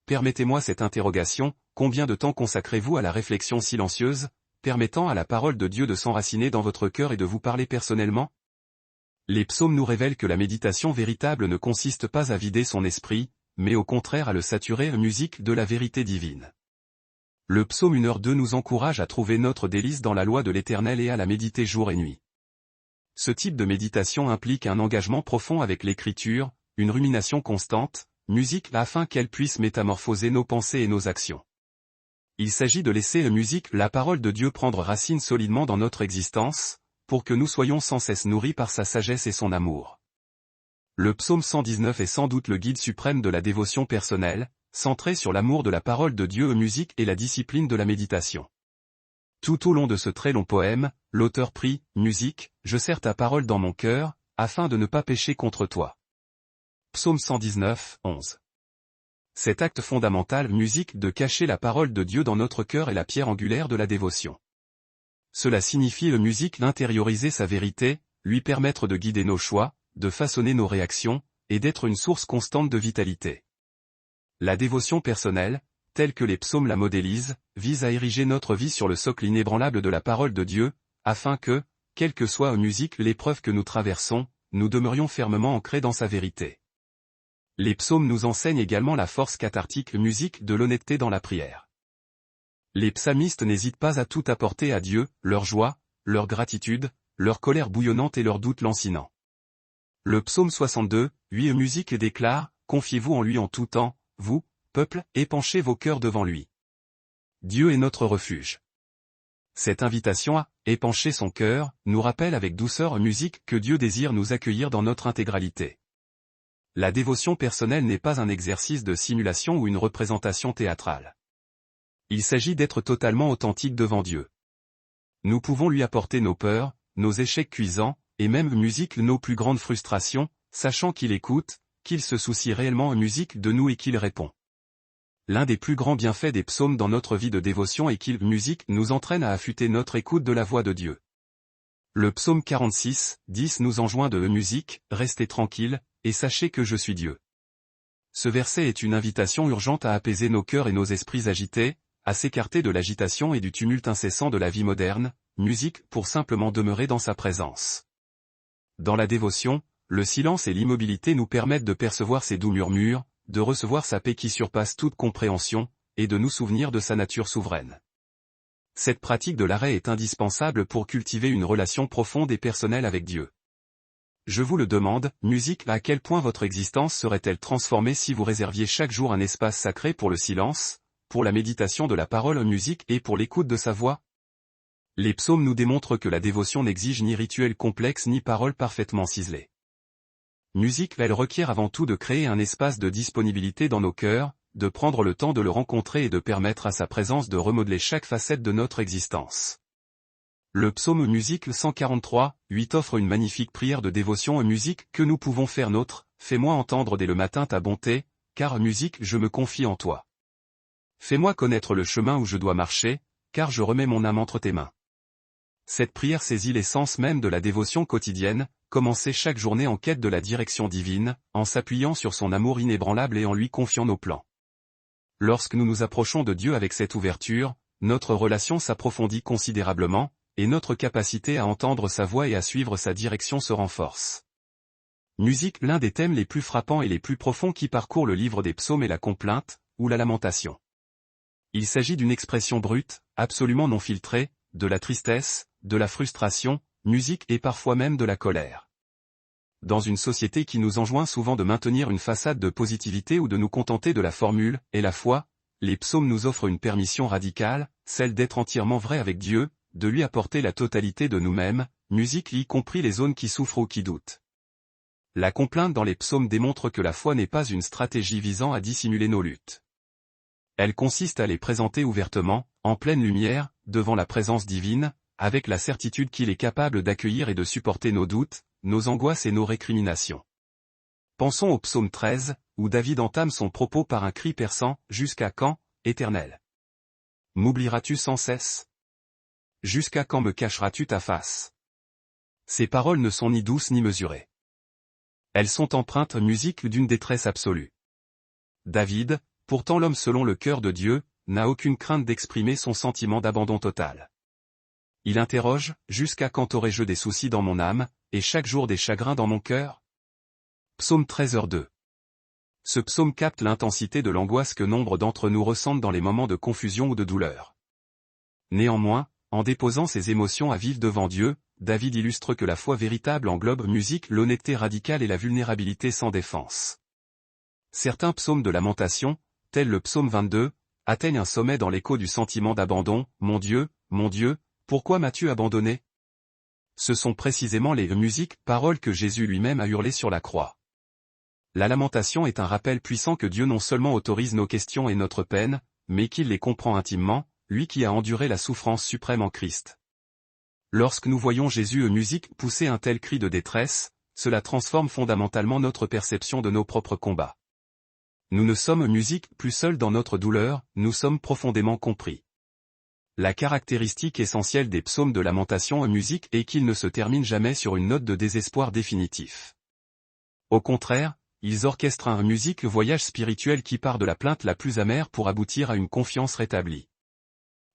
Permettez-moi cette interrogation, combien de temps consacrez-vous à la réflexion silencieuse, permettant à la parole de Dieu de s'enraciner dans votre cœur et de vous parler personnellement? Les psaumes nous révèlent que la méditation véritable ne consiste pas à vider son esprit, mais au contraire à le saturer musique de la vérité divine. Le psaume 1h2 nous encourage à trouver notre délice dans la loi de l'Éternel et à la méditer jour et nuit. Ce type de méditation implique un engagement profond avec l'écriture, une rumination constante, musique afin qu'elle puisse métamorphoser nos pensées et nos actions. Il s'agit de laisser la parole de Dieu prendre racine solidement dans notre existence, pour que nous soyons sans cesse nourris par sa sagesse et son amour. Le psaume 119 est sans doute le guide suprême de la dévotion personnelle, centré sur l'amour de la parole de Dieu et la discipline de la méditation. Tout au long de ce très long poème, l'auteur prie, « Musique, je serre ta parole dans mon cœur, afin de ne pas pécher contre toi. » Psaume 119, 11. Cet acte fondamental de cacher la parole de Dieu dans notre cœur est la pierre angulaire de la dévotion. Cela signifie d'intérioriser sa vérité, lui permettre de guider nos choix, de façonner nos réactions, et d'être une source constante de vitalité. La dévotion personnelle, telle que les psaumes la modélisent, vise à ériger notre vie sur le socle inébranlable de la parole de Dieu, afin que, quelle que soit l'épreuve que nous traversons, nous demeurions fermement ancrés dans sa vérité. Les psaumes nous enseignent également la force cathartique de l'honnêteté dans la prière. Les psalmistes n'hésitent pas à tout apporter à Dieu, leur joie, leur gratitude, leur colère bouillonnante et leurs doutes lancinants. Le psaume 62, 8 déclare, « Confiez-vous en lui en tout temps, vous, peuple, épanchez vos cœurs devant lui. Dieu est notre refuge. » Cette invitation à épancher son cœur nous rappelle avec douceur que Dieu désire nous accueillir dans notre intégralité. La dévotion personnelle n'est pas un exercice de simulation ou une représentation théâtrale. Il s'agit d'être totalement authentique devant Dieu. Nous pouvons lui apporter nos peurs, nos échecs cuisants, et même nos plus grandes frustrations, sachant qu'il écoute, qu'il se soucie réellement de nous et qu'il répond. L'un des plus grands bienfaits des psaumes dans notre vie de dévotion est qu'il nous entraîne à affûter notre écoute de la voix de Dieu. Le psaume 46, 10 nous enjoint de restez tranquille, et sachez que je suis Dieu. Ce verset est une invitation urgente à apaiser nos cœurs et nos esprits agités, à s'écarter de l'agitation et du tumulte incessant de la vie moderne, pour simplement demeurer dans sa présence. Dans la dévotion, le silence et l'immobilité nous permettent de percevoir ses doux murmures, de recevoir sa paix qui surpasse toute compréhension, et de nous souvenir de sa nature souveraine. Cette pratique de l'arrêt est indispensable pour cultiver une relation profonde et personnelle avec Dieu. Je vous le demande, à quel point votre existence serait-elle transformée si vous réserviez chaque jour un espace sacré pour le silence, pour la méditation de la parole et pour l'écoute de sa voix? Les psaumes nous démontrent que la dévotion n'exige ni rituel complexe ni paroles parfaitement ciselées. Elle requiert avant tout de créer un espace de disponibilité dans nos cœurs, de prendre le temps de le rencontrer et de permettre à sa présence de remodeler chaque facette de notre existence. Le psaume 143, 8 offre une magnifique prière de dévotion que nous pouvons faire nôtre. Fais-moi entendre dès le matin ta bonté, car je me confie en toi. Fais-moi connaître le chemin où je dois marcher, car je remets mon âme entre tes mains. Cette prière saisit l'essence même de la dévotion quotidienne, commencer chaque journée en quête de la direction divine, en s'appuyant sur son amour inébranlable et en lui confiant nos plans. Lorsque nous nous approchons de Dieu avec cette ouverture, notre relation s'approfondit considérablement, et notre capacité à entendre sa voix et à suivre sa direction se renforce. L'un des thèmes les plus frappants et les plus profonds qui parcourt le livre des psaumes est la complainte, ou la lamentation. Il s'agit d'une expression brute, absolument non filtrée, de la tristesse, de la frustration, et parfois même de la colère. Dans une société qui nous enjoint souvent de maintenir une façade de positivité ou de nous contenter de la formule « et la foi », les psaumes nous offrent une permission radicale, celle d'être entièrement vrai avec Dieu, de lui apporter la totalité de nous-mêmes, y compris les zones qui souffrent ou qui doutent. La complainte dans les psaumes démontre que la foi n'est pas une stratégie visant à dissimuler nos luttes. Elle consiste à les présenter ouvertement, en pleine lumière, devant la présence divine, avec la certitude qu'il est capable d'accueillir et de supporter nos doutes, nos angoisses et nos récriminations. Pensons au psaume 13, où David entame son propos par un cri perçant, « Jusqu'à quand, Éternel? M'oublieras-tu sans cesse? Jusqu'à quand me cacheras-tu ta face ?» Ces paroles ne sont ni douces ni mesurées. Elles sont empreintes d'une détresse absolue. David, pourtant l'homme selon le cœur de Dieu, n'a aucune crainte d'exprimer son sentiment d'abandon total. Il interroge, « Jusqu'à quand aurai-je des soucis dans mon âme, et chaque jour des chagrins dans mon cœur ?» Psaume 13h2. Ce psaume capte l'intensité de l'angoisse que nombre d'entre nous ressentent dans les moments de confusion ou de douleur. Néanmoins, en déposant ses émotions à vivre devant Dieu, David illustre que la foi véritable englobe musique, l'honnêteté radicale et la vulnérabilité sans défense. Certains psaumes de lamentation, tels le psaume 22, atteignent un sommet dans l'écho du sentiment d'abandon. Mon Dieu, pourquoi m'as-tu abandonné? Ce sont précisément les musiques, paroles que Jésus lui-même a hurlées sur la croix. La lamentation est un rappel puissant que Dieu non seulement autorise nos questions et notre peine, mais qu'il les comprend intimement, lui qui a enduré la souffrance suprême en Christ. Lorsque nous voyons Jésus musique pousser un tel cri de détresse, cela transforme fondamentalement notre perception de nos propres combats. Nous ne sommes musique plus seuls dans notre douleur, nous sommes profondément compris. La caractéristique essentielle des psaumes de lamentation musique est qu'ils ne se terminent jamais sur une note de désespoir définitif. Au contraire, ils orchestrent un musique voyage spirituel qui part de la plainte la plus amère pour aboutir à une confiance rétablie.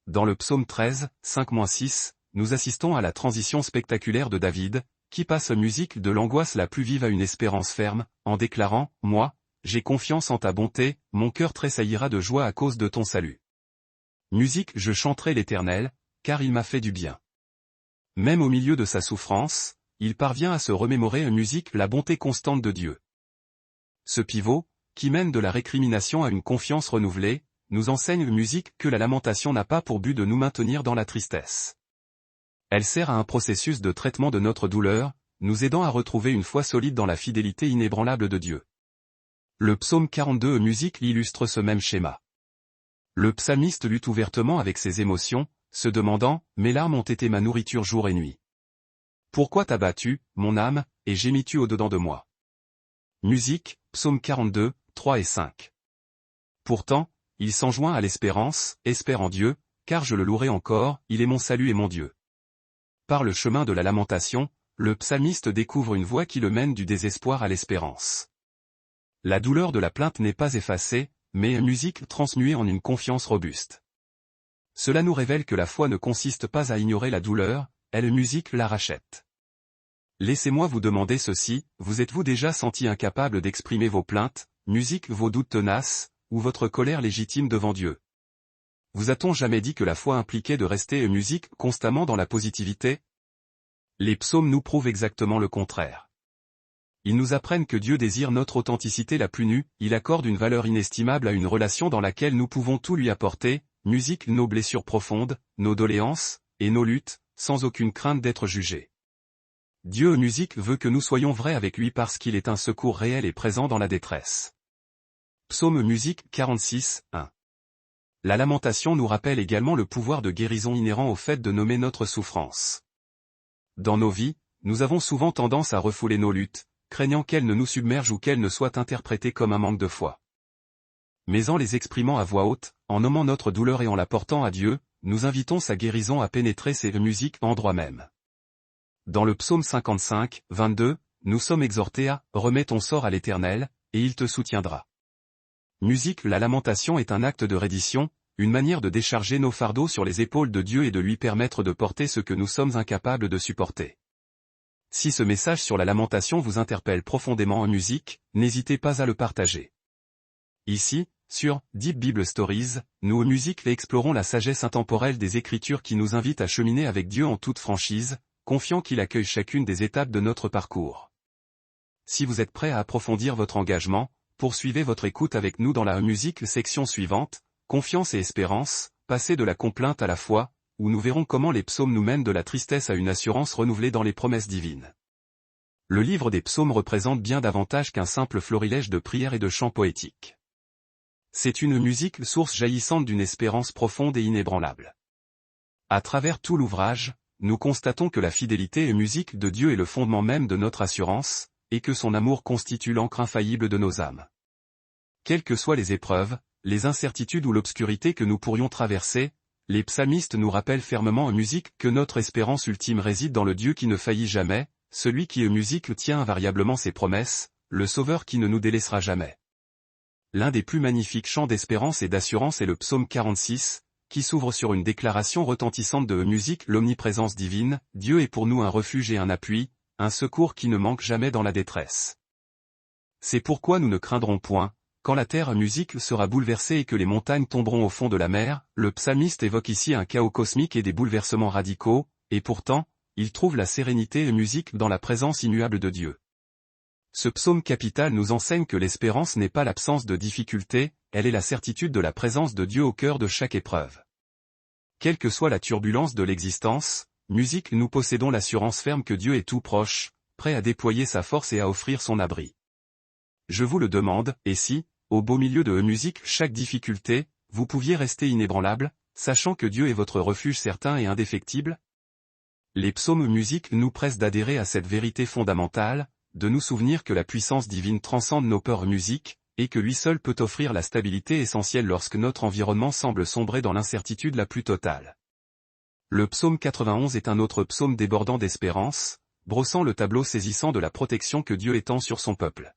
Dans le psaume 13, 5-6, nous assistons à la transition spectaculaire de David, qui passe musique de l'angoisse la plus vive à une espérance ferme, en déclarant « Moi, j'ai confiance en ta bonté, mon cœur tressaillira de joie à cause de ton salut. Musique je chanterai l'Éternel, car il m'a fait du bien. » Même au milieu de sa souffrance, il parvient à se remémorer musique la bonté constante de Dieu. Ce pivot, qui mène de la récrimination à une confiance renouvelée, nous enseigne musique que la lamentation n'a pas pour but de nous maintenir dans la tristesse. Elle sert à un processus de traitement de notre douleur, nous aidant à retrouver une foi solide dans la fidélité inébranlable de Dieu. Le psaume 42 musique illustre ce même schéma. Le psalmiste lutte ouvertement avec ses émotions, se demandant « Mes larmes ont été ma nourriture jour et nuit. Pourquoi t'as battu, mon âme, et gémis-tu au-dedans de moi ?» Musique, psaume 42, 3 et 5. Pourtant, il s'enjoint à l'espérance, espère en Dieu, car je le louerai encore, il est mon salut et mon Dieu. Par le chemin de la lamentation, le psalmiste découvre une voie qui le mène du désespoir à l'espérance. La douleur de la plainte n'est pas effacée, mais musique transmuée en une confiance robuste. Cela nous révèle que la foi ne consiste pas à ignorer la douleur, elle musique la rachète. Laissez-moi vous demander ceci, vous êtes-vous déjà senti incapable d'exprimer vos plaintes, musique vos doutes tenaces, ou votre colère légitime devant Dieu? Vous a-t-on jamais dit que la foi impliquait de rester musique constamment dans la positivité? Les psaumes nous prouvent exactement le contraire. Ils nous apprennent que Dieu désire notre authenticité la plus nue, il accorde une valeur inestimable à une relation dans laquelle nous pouvons tout lui apporter, musique nos blessures profondes, nos doléances, et nos luttes, sans aucune crainte d'être jugés. Dieu musique veut que nous soyons vrais avec lui parce qu'il est un secours réel et présent dans la détresse. Psaume musique 46, 1. La lamentation nous rappelle également le pouvoir de guérison inhérent au fait de nommer notre souffrance. Dans nos vies, nous avons souvent tendance à refouler nos luttes, craignant qu'elles ne nous submergent ou qu'elles ne soient interprétées comme un manque de foi. Mais en les exprimant à voix haute, en nommant notre douleur et en la portant à Dieu, nous invitons sa guérison à pénétrer ces musiques en endroit même. Dans le psaume 55, 22, nous sommes exhortés à « Remets ton sort à l'Éternel, et il te soutiendra ». Musique la lamentation est un acte de reddition, une manière de décharger nos fardeaux sur les épaules de Dieu et de lui permettre de porter ce que nous sommes incapables de supporter. Si ce message sur la lamentation vous interpelle profondément en musique, n'hésitez pas à le partager. Ici, sur Deep Bible Stories, nous musique explorons la sagesse intemporelle des Écritures qui nous invite à cheminer avec Dieu en toute franchise, confiant qu'il accueille chacune des étapes de notre parcours. Si vous êtes prêt à approfondir votre engagement, poursuivez votre écoute avec nous dans la musique section suivante, Confiance et espérance, passer de la complainte à la foi, où nous verrons comment les psaumes nous mènent de la tristesse à une assurance renouvelée dans les promesses divines. Le livre des psaumes représente bien davantage qu'un simple florilège de prières et de chants poétiques. C'est une musique source jaillissante d'une espérance profonde et inébranlable. À travers tout l'ouvrage, nous constatons que la fidélité et musique de Dieu est le fondement même de notre assurance, et que son amour constitue l'encre infaillible de nos âmes. Quelles que soient les épreuves, les incertitudes ou l'obscurité que nous pourrions traverser, les psalmistes nous rappellent fermement en musique que notre espérance ultime réside dans le Dieu qui ne faillit jamais, celui qui musique tient invariablement ses promesses, le Sauveur qui ne nous délaissera jamais. L'un des plus magnifiques chants d'espérance et d'assurance est le psaume 46, qui s'ouvre sur une déclaration retentissante de musique l'omniprésence divine, Dieu est pour nous un refuge et un appui, un secours qui ne manque jamais dans la détresse. C'est pourquoi nous ne craindrons point, quand la terre musique sera bouleversée et que les montagnes tomberont au fond de la mer, le psalmiste évoque ici un chaos cosmique et des bouleversements radicaux, et pourtant, il trouve la sérénité et musique dans la présence immuable de Dieu. Ce psaume capital nous enseigne que l'espérance n'est pas l'absence de difficultés, elle est la certitude de la présence de Dieu au cœur de chaque épreuve. Quelle que soit la turbulence de l'existence, musique nous possédons l'assurance ferme que Dieu est tout proche, prêt à déployer sa force et à offrir son abri. Je vous le demande, et si, au beau milieu de musique chaque difficulté, vous pouviez rester inébranlable, sachant que Dieu est votre refuge certain et indéfectible? Les psaumes musique nous pressent d'adhérer à cette vérité fondamentale, de nous souvenir que la puissance divine transcende nos peurs musique, et que lui seul peut offrir la stabilité essentielle lorsque notre environnement semble sombrer dans l'incertitude la plus totale. Le psaume 91 est un autre psaume débordant d'espérance, brossant le tableau saisissant de la protection que Dieu étend sur son peuple.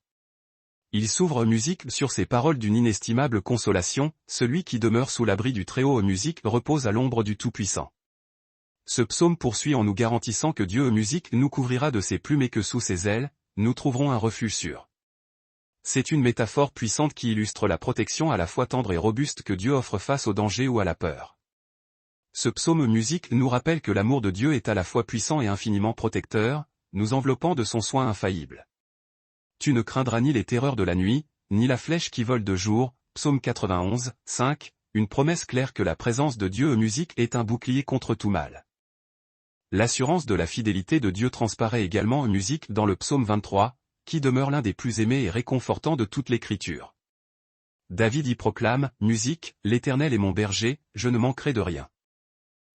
Il s'ouvre musique sur ces paroles d'une inestimable consolation, celui qui demeure sous l'abri du Très-Haut musique repose à l'ombre du Tout-Puissant. Ce psaume poursuit en nous garantissant que Dieu musique nous couvrira de ses plumes et que sous ses ailes, nous trouverons un refuge sûr. C'est une métaphore puissante qui illustre la protection à la fois tendre et robuste que Dieu offre face au danger ou à la peur. Ce psaume musique nous rappelle que l'amour de Dieu est à la fois puissant et infiniment protecteur, nous enveloppant de son soin infaillible. Tu ne craindras ni les terreurs de la nuit, ni la flèche qui vole de jour, psaume 91, 5, une promesse claire que la présence de Dieu musique est un bouclier contre tout mal. L'assurance de la fidélité de Dieu transparaît également en musique dans le psaume 23, qui demeure l'un des plus aimés et réconfortants de toute l'Écriture. David y proclame, musique, l'Éternel est mon berger, je ne manquerai de rien.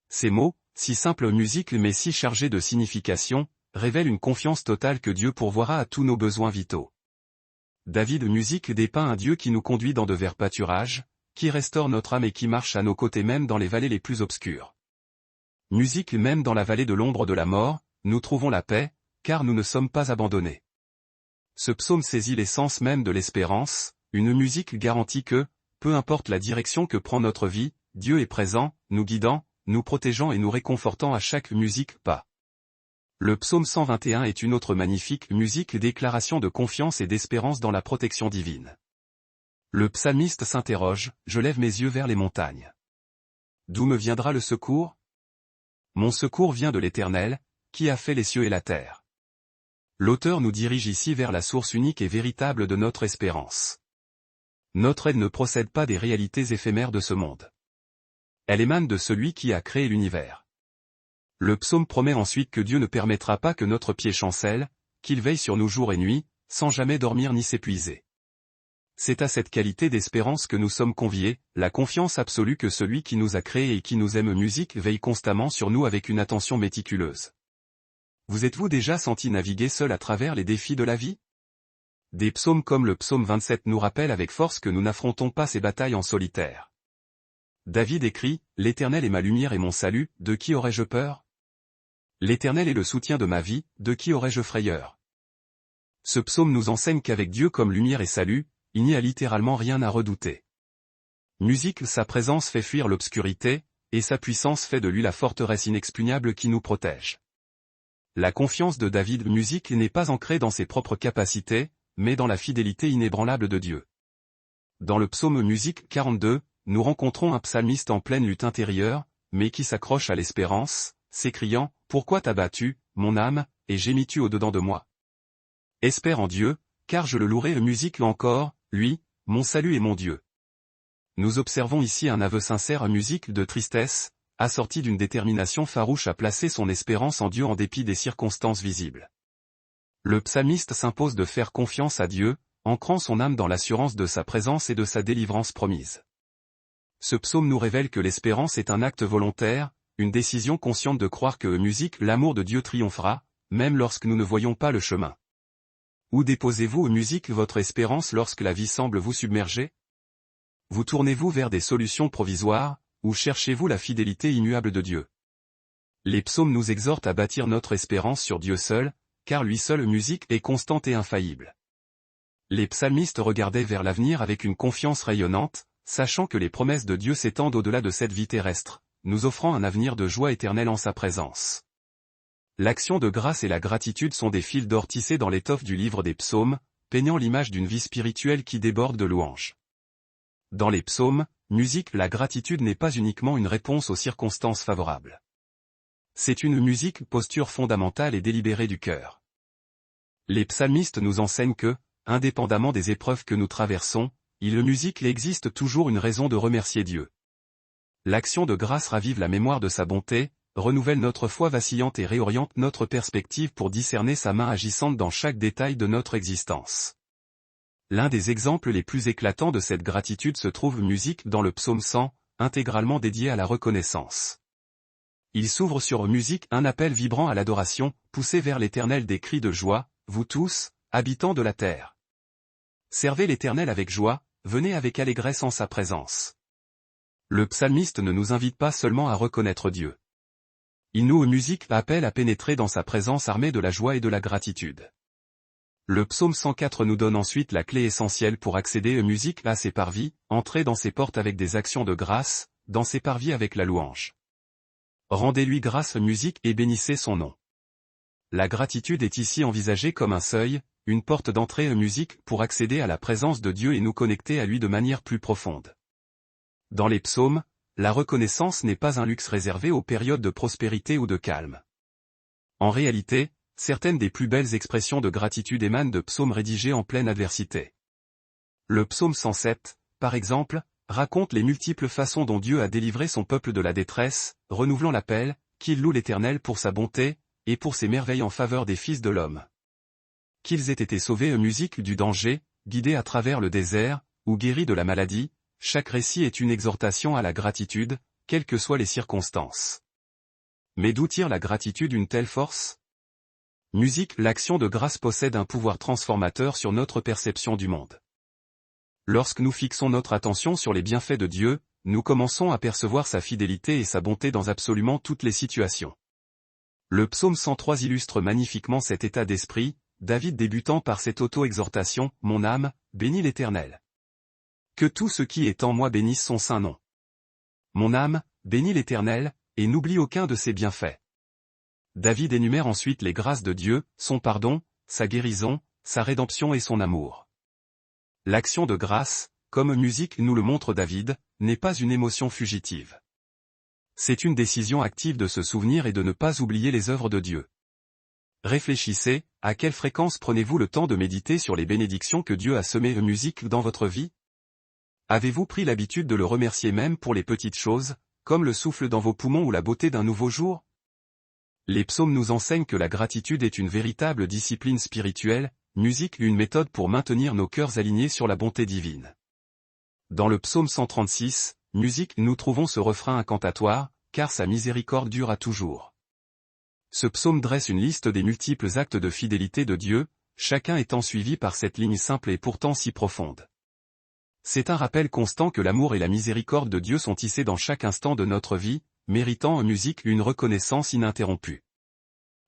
Ces mots, si simples musique mais si chargés de signification, révèlent une confiance totale que Dieu pourvoira à tous nos besoins vitaux. David musique dépeint un Dieu qui nous conduit dans de verts pâturages, qui restaure notre âme et qui marche à nos côtés même dans les vallées les plus obscures. Musique même dans la vallée de l'ombre de la mort, nous trouvons la paix, car nous ne sommes pas abandonnés. Ce psaume saisit l'essence même de l'espérance, une musique garantit que, peu importe la direction que prend notre vie, Dieu est présent, nous guidant, nous protégeant et nous réconfortant à chaque musique pas. Le psaume 121 est une autre magnifique musique déclaration de confiance et d'espérance dans la protection divine. Le psalmiste s'interroge, je lève mes yeux vers les montagnes. D'où me viendra le secours? Mon secours vient de l'Éternel, qui a fait les cieux et la terre. L'auteur nous dirige ici vers la source unique et véritable de notre espérance. Notre aide ne procède pas des réalités éphémères de ce monde. Elle émane de celui qui a créé l'univers. Le psaume promet ensuite que Dieu ne permettra pas que notre pied chancelle, qu'il veille sur nous jour et nuit, sans jamais dormir ni s'épuiser. C'est à cette qualité d'espérance que nous sommes conviés, la confiance absolue que celui qui nous a créés et qui nous aime musique veille constamment sur nous avec une attention méticuleuse. Vous êtes-vous déjà senti naviguer seul à travers les défis de la vie? Des psaumes comme le psaume 27 nous rappellent avec force que nous n'affrontons pas ces batailles en solitaire. David écrit, « L'Éternel est ma lumière et mon salut, de qui aurais-je peur? L'Éternel est le soutien de ma vie, de qui aurais-je frayeur ?» Ce psaume nous enseigne qu'avec Dieu comme lumière et salut, il n'y a littéralement rien à redouter. Musique, sa présence fait fuir l'obscurité, et sa puissance fait de lui la forteresse inexpugnable qui nous protège. La confiance de David musique n'est pas ancrée dans ses propres capacités, mais dans la fidélité inébranlable de Dieu. Dans le psaume musique 42, nous rencontrons un psalmiste en pleine lutte intérieure, mais qui s'accroche à l'espérance, s'écriant, « Pourquoi t'as battu, mon âme, et gémis-tu au-dedans de moi? Espère en Dieu, car je le louerai musique encore, lui, mon salut et mon Dieu. » Nous observons ici un aveu sincère musique de tristesse, assorti d'une détermination farouche à placer son espérance en Dieu en dépit des circonstances visibles. Le psalmiste s'impose de faire confiance à Dieu, ancrant son âme dans l'assurance de sa présence et de sa délivrance promise. Ce psaume nous révèle que l'espérance est un acte volontaire, une décision consciente de croire que musique l'amour de Dieu triomphera, même lorsque nous ne voyons pas le chemin. Où déposez-vous musique votre espérance lorsque la vie semble vous submerger? Vous tournez-vous vers des solutions provisoires, ou cherchez-vous la fidélité immuable de Dieu? Les psaumes nous exhortent à bâtir notre espérance sur Dieu seul, car lui seul musique est constante et infaillible. Les psalmistes regardaient vers l'avenir avec une confiance rayonnante, sachant que les promesses de Dieu s'étendent au-delà de cette vie terrestre, nous offrant un avenir de joie éternelle en sa présence. L'action de grâce et la gratitude sont des fils d'or tissés dans l'étoffe du livre des psaumes, peignant l'image d'une vie spirituelle qui déborde de louanges. Dans les psaumes, musique, la gratitude n'est pas uniquement une réponse aux circonstances favorables. C'est une musique, posture fondamentale et délibérée du cœur. Les psalmistes nous enseignent que, indépendamment des épreuves que nous traversons, il musique existe toujours une raison de remercier Dieu. L'action de grâce ravive la mémoire de sa bonté, renouvelle notre foi vacillante et réoriente notre perspective pour discerner sa main agissante dans chaque détail de notre existence. L'un des exemples les plus éclatants de cette gratitude se trouve musique dans le psaume 100, intégralement dédié à la reconnaissance. Il s'ouvre sur musique, un appel vibrant à l'adoration, poussé vers l'Éternel des cris de joie, vous tous, habitants de la terre. Servez l'Éternel avec joie, venez avec allégresse en sa présence. Le psalmiste ne nous invite pas seulement à reconnaître Dieu. Il nous, musique, appelle à pénétrer dans sa présence armée de la joie et de la gratitude. Le psaume 104 nous donne ensuite la clé essentielle pour accéder musique à ses parvis, entrer dans ses portes avec des actions de grâce, dans ses parvis avec la louange. Rendez-lui grâce musique et bénissez son nom. La gratitude est ici envisagée comme un seuil, une porte d'entrée musique pour accéder à la présence de Dieu et nous connecter à lui de manière plus profonde. Dans les psaumes, la reconnaissance n'est pas un luxe réservé aux périodes de prospérité ou de calme. En réalité, certaines des plus belles expressions de gratitude émanent de psaumes rédigés en pleine adversité. Le psaume 107, par exemple, raconte les multiples façons dont Dieu a délivré son peuple de la détresse, renouvelant l'appel, qu'il loue l'Éternel pour sa bonté, et pour ses merveilles en faveur des fils de l'homme. Qu'ils aient été sauvés musique du danger, guidés à travers le désert, ou guéris de la maladie, chaque récit est une exhortation à la gratitude, quelles que soient les circonstances. Mais d'où tire la gratitude une telle force? Musique, l'action de grâce possède un pouvoir transformateur sur notre perception du monde. Lorsque nous fixons notre attention sur les bienfaits de Dieu, nous commençons à percevoir sa fidélité et sa bonté dans absolument toutes les situations. Le psaume 103 illustre magnifiquement cet état d'esprit, David débutant par cette auto-exhortation, « Mon âme, bénis l'Éternel. Que tout ce qui est en moi bénisse son saint nom. Mon âme, bénis l'Éternel, et n'oublie aucun de ses bienfaits. » David énumère ensuite les grâces de Dieu, son pardon, sa guérison, sa rédemption et son amour. L'action de grâce, comme musique nous le montre David, n'est pas une émotion fugitive. C'est une décision active de se souvenir et de ne pas oublier les œuvres de Dieu. Réfléchissez, à quelle fréquence prenez-vous le temps de méditer sur les bénédictions que Dieu a semées musique dans votre vie? Avez-vous pris l'habitude de le remercier même pour les petites choses, comme le souffle dans vos poumons ou la beauté d'un nouveau jour? Les psaumes nous enseignent que la gratitude est une véritable discipline spirituelle, musique une méthode pour maintenir nos cœurs alignés sur la bonté divine. Dans le psaume 136, musique nous trouvons ce refrain incantatoire, car sa miséricorde dure à toujours. Ce psaume dresse une liste des multiples actes de fidélité de Dieu, chacun étant suivi par cette ligne simple et pourtant si profonde. C'est un rappel constant que l'amour et la miséricorde de Dieu sont tissés dans chaque instant de notre vie, méritant en musique une reconnaissance ininterrompue.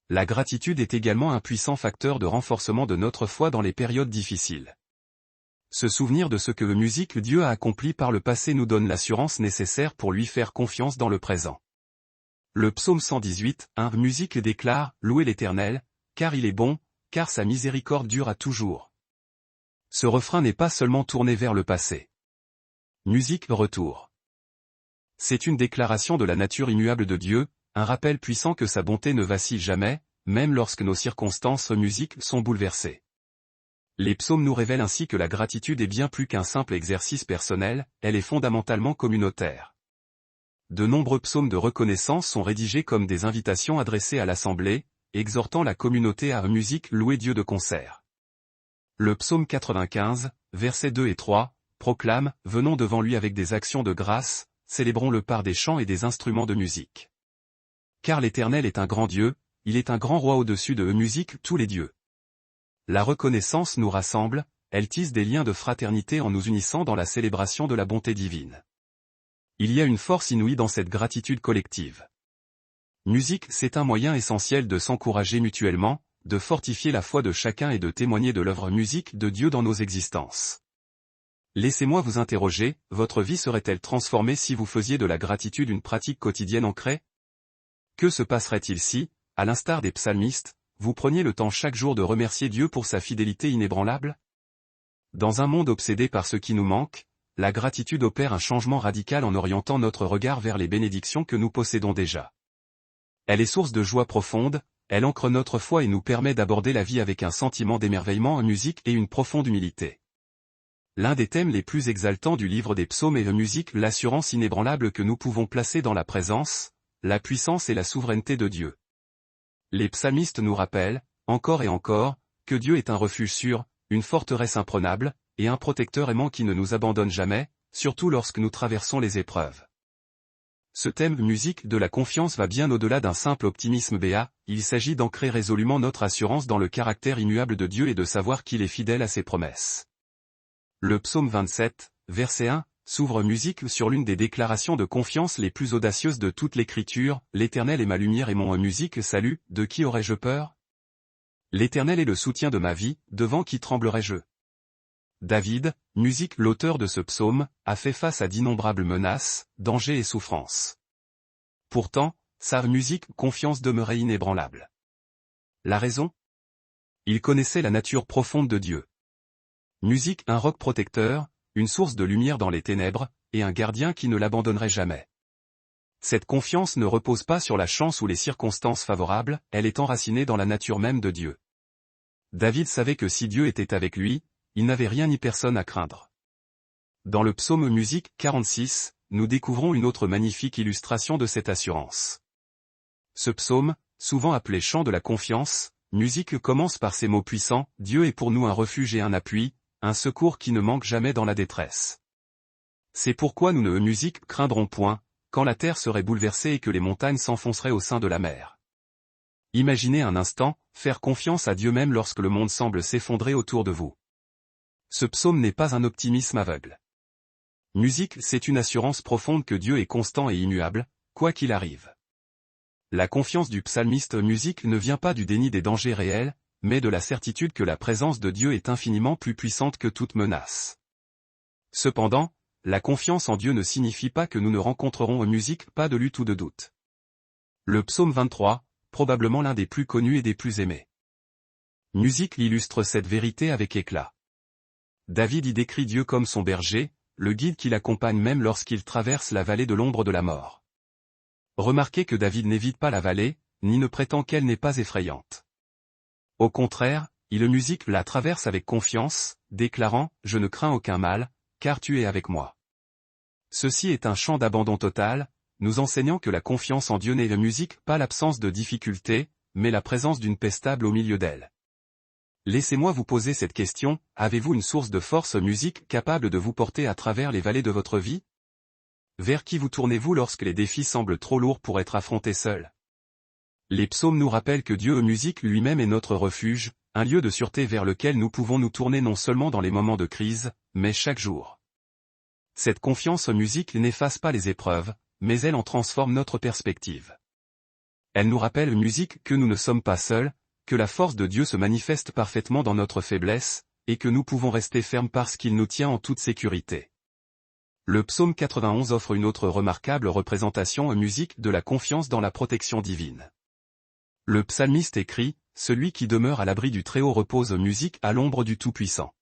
La gratitude est également un puissant facteur de renforcement de notre foi dans les périodes difficiles. Se souvenir de ce que musique Dieu a accompli par le passé nous donne l'assurance nécessaire pour lui faire confiance dans le présent. Le psaume 118, musique déclare « Louez l'Éternel, car il est bon, car sa miséricorde dure à toujours. » Ce refrain n'est pas seulement tourné vers le passé. Musique retour. C'est une déclaration de la nature immuable de Dieu, un rappel puissant que sa bonté ne vacille jamais, même lorsque nos circonstances musique sont bouleversées. Les psaumes nous révèlent ainsi que la gratitude est bien plus qu'un simple exercice personnel, elle est fondamentalement communautaire. De nombreux psaumes de reconnaissance sont rédigés comme des invitations adressées à l'assemblée, exhortant la communauté à musique louer Dieu de concert. Le psaume 95, versets 2 et 3, proclame « Venons devant lui avec des actions de grâce, célébrons-le par des chants et des instruments de musique. Car l'Éternel est un grand Dieu, il est un grand roi au-dessus de musique tous les dieux. » La reconnaissance nous rassemble, elle tisse des liens de fraternité en nous unissant dans la célébration de la bonté divine. Il y a une force inouïe dans cette gratitude collective. Musique, c'est un moyen essentiel de s'encourager mutuellement, de fortifier la foi de chacun et de témoigner de l'œuvre musique de Dieu dans nos existences. Laissez-moi vous interroger, votre vie serait-elle transformée si vous faisiez de la gratitude une pratique quotidienne ancrée? Que se passerait-il si, à l'instar des psalmistes, vous preniez le temps chaque jour de remercier Dieu pour sa fidélité inébranlable? Dans un monde obsédé par ce qui nous manque, la gratitude opère un changement radical en orientant notre regard vers les bénédictions que nous possédons déjà. Elle est source de joie profonde, elle ancre notre foi et nous permet d'aborder la vie avec un sentiment d'émerveillement en musique et une profonde humilité. L'un des thèmes les plus exaltants du livre des psaumes est la musique, l'assurance inébranlable que nous pouvons placer dans la présence, la puissance et la souveraineté de Dieu. Les psalmistes nous rappellent, encore et encore, que Dieu est un refuge sûr, une forteresse imprenable, et un protecteur aimant qui ne nous abandonne jamais, surtout lorsque nous traversons les épreuves. Ce thème musique de la confiance va bien au-delà d'un simple optimisme béat, il s'agit d'ancrer résolument notre assurance dans le caractère immuable de Dieu et de savoir qu'il est fidèle à ses promesses. Le psaume 27, verset 1, s'ouvre musique sur l'une des déclarations de confiance les plus audacieuses de toute l'Écriture, « L'Éternel est ma lumière et mon musique salut, de qui aurais-je peur ? L'Éternel est le soutien de ma vie, devant qui tremblerais-je » David, musique l'auteur de ce psaume, a fait face à d'innombrables menaces, dangers et souffrances. Pourtant, sa musique confiance demeurait inébranlable. La raison ? Il connaissait la nature profonde de Dieu. Musique un roc protecteur, une source de lumière dans les ténèbres, et un gardien qui ne l'abandonnerait jamais. Cette confiance ne repose pas sur la chance ou les circonstances favorables, elle est enracinée dans la nature même de Dieu. David savait que si Dieu était avec lui, il n'avait rien ni personne à craindre. Dans le psaume musique 46, nous découvrons une autre magnifique illustration de cette assurance. Ce psaume, souvent appelé chant de la confiance, musique commence par ces mots puissants, « Dieu est pour nous un refuge et un appui, un secours qui ne manque jamais dans la détresse. C'est pourquoi nous ne musique craindrons point, quand la terre serait bouleversée et que les montagnes s'enfonceraient au sein de la mer. » Imaginez un instant, faire confiance à Dieu même lorsque le monde semble s'effondrer autour de vous. Ce psaume n'est pas un optimisme aveugle. Musique, c'est une assurance profonde que Dieu est constant et immuable, quoi qu'il arrive. La confiance du psalmiste musique ne vient pas du déni des dangers réels, mais de la certitude que la présence de Dieu est infiniment plus puissante que toute menace. Cependant, la confiance en Dieu ne signifie pas que nous ne rencontrerons en musique pas de lutte ou de doute. Le psaume 23, probablement l'un des plus connus et des plus aimés. Musique illustre cette vérité avec éclat. David y décrit Dieu comme son berger, le guide qui l'accompagne même lorsqu'il traverse la vallée de l'ombre de la mort. Remarquez que David n'évite pas la vallée, ni ne prétend qu'elle n'est pas effrayante. Au contraire, il musique la traverse avec confiance, déclarant « Je ne crains aucun mal, car tu es avec moi ». Ceci est un chant d'abandon total, nous enseignant que la confiance en Dieu n'est la musique pas l'absence de difficultés, mais la présence d'une paix stable au milieu d'elle. Laissez-moi vous poser cette question, avez-vous une source de force musique capable de vous porter à travers les vallées de votre vie ? Vers qui vous tournez-vous lorsque les défis semblent trop lourds pour être affrontés seuls ? Les psaumes nous rappellent que Dieu musique lui-même est notre refuge, un lieu de sûreté vers lequel nous pouvons nous tourner non seulement dans les moments de crise, mais chaque jour. Cette confiance musique n'efface pas les épreuves, mais elle en transforme notre perspective. Elle nous rappelle musique que nous ne sommes pas seuls, que la force de Dieu se manifeste parfaitement dans notre faiblesse, et que nous pouvons rester fermes parce qu'il nous tient en toute sécurité. Le psaume 91 offre une autre remarquable représentation en musique de la confiance dans la protection divine. Le psalmiste écrit, « Celui qui demeure à l'abri du Très-Haut repose en musique à l'ombre du Tout-Puissant.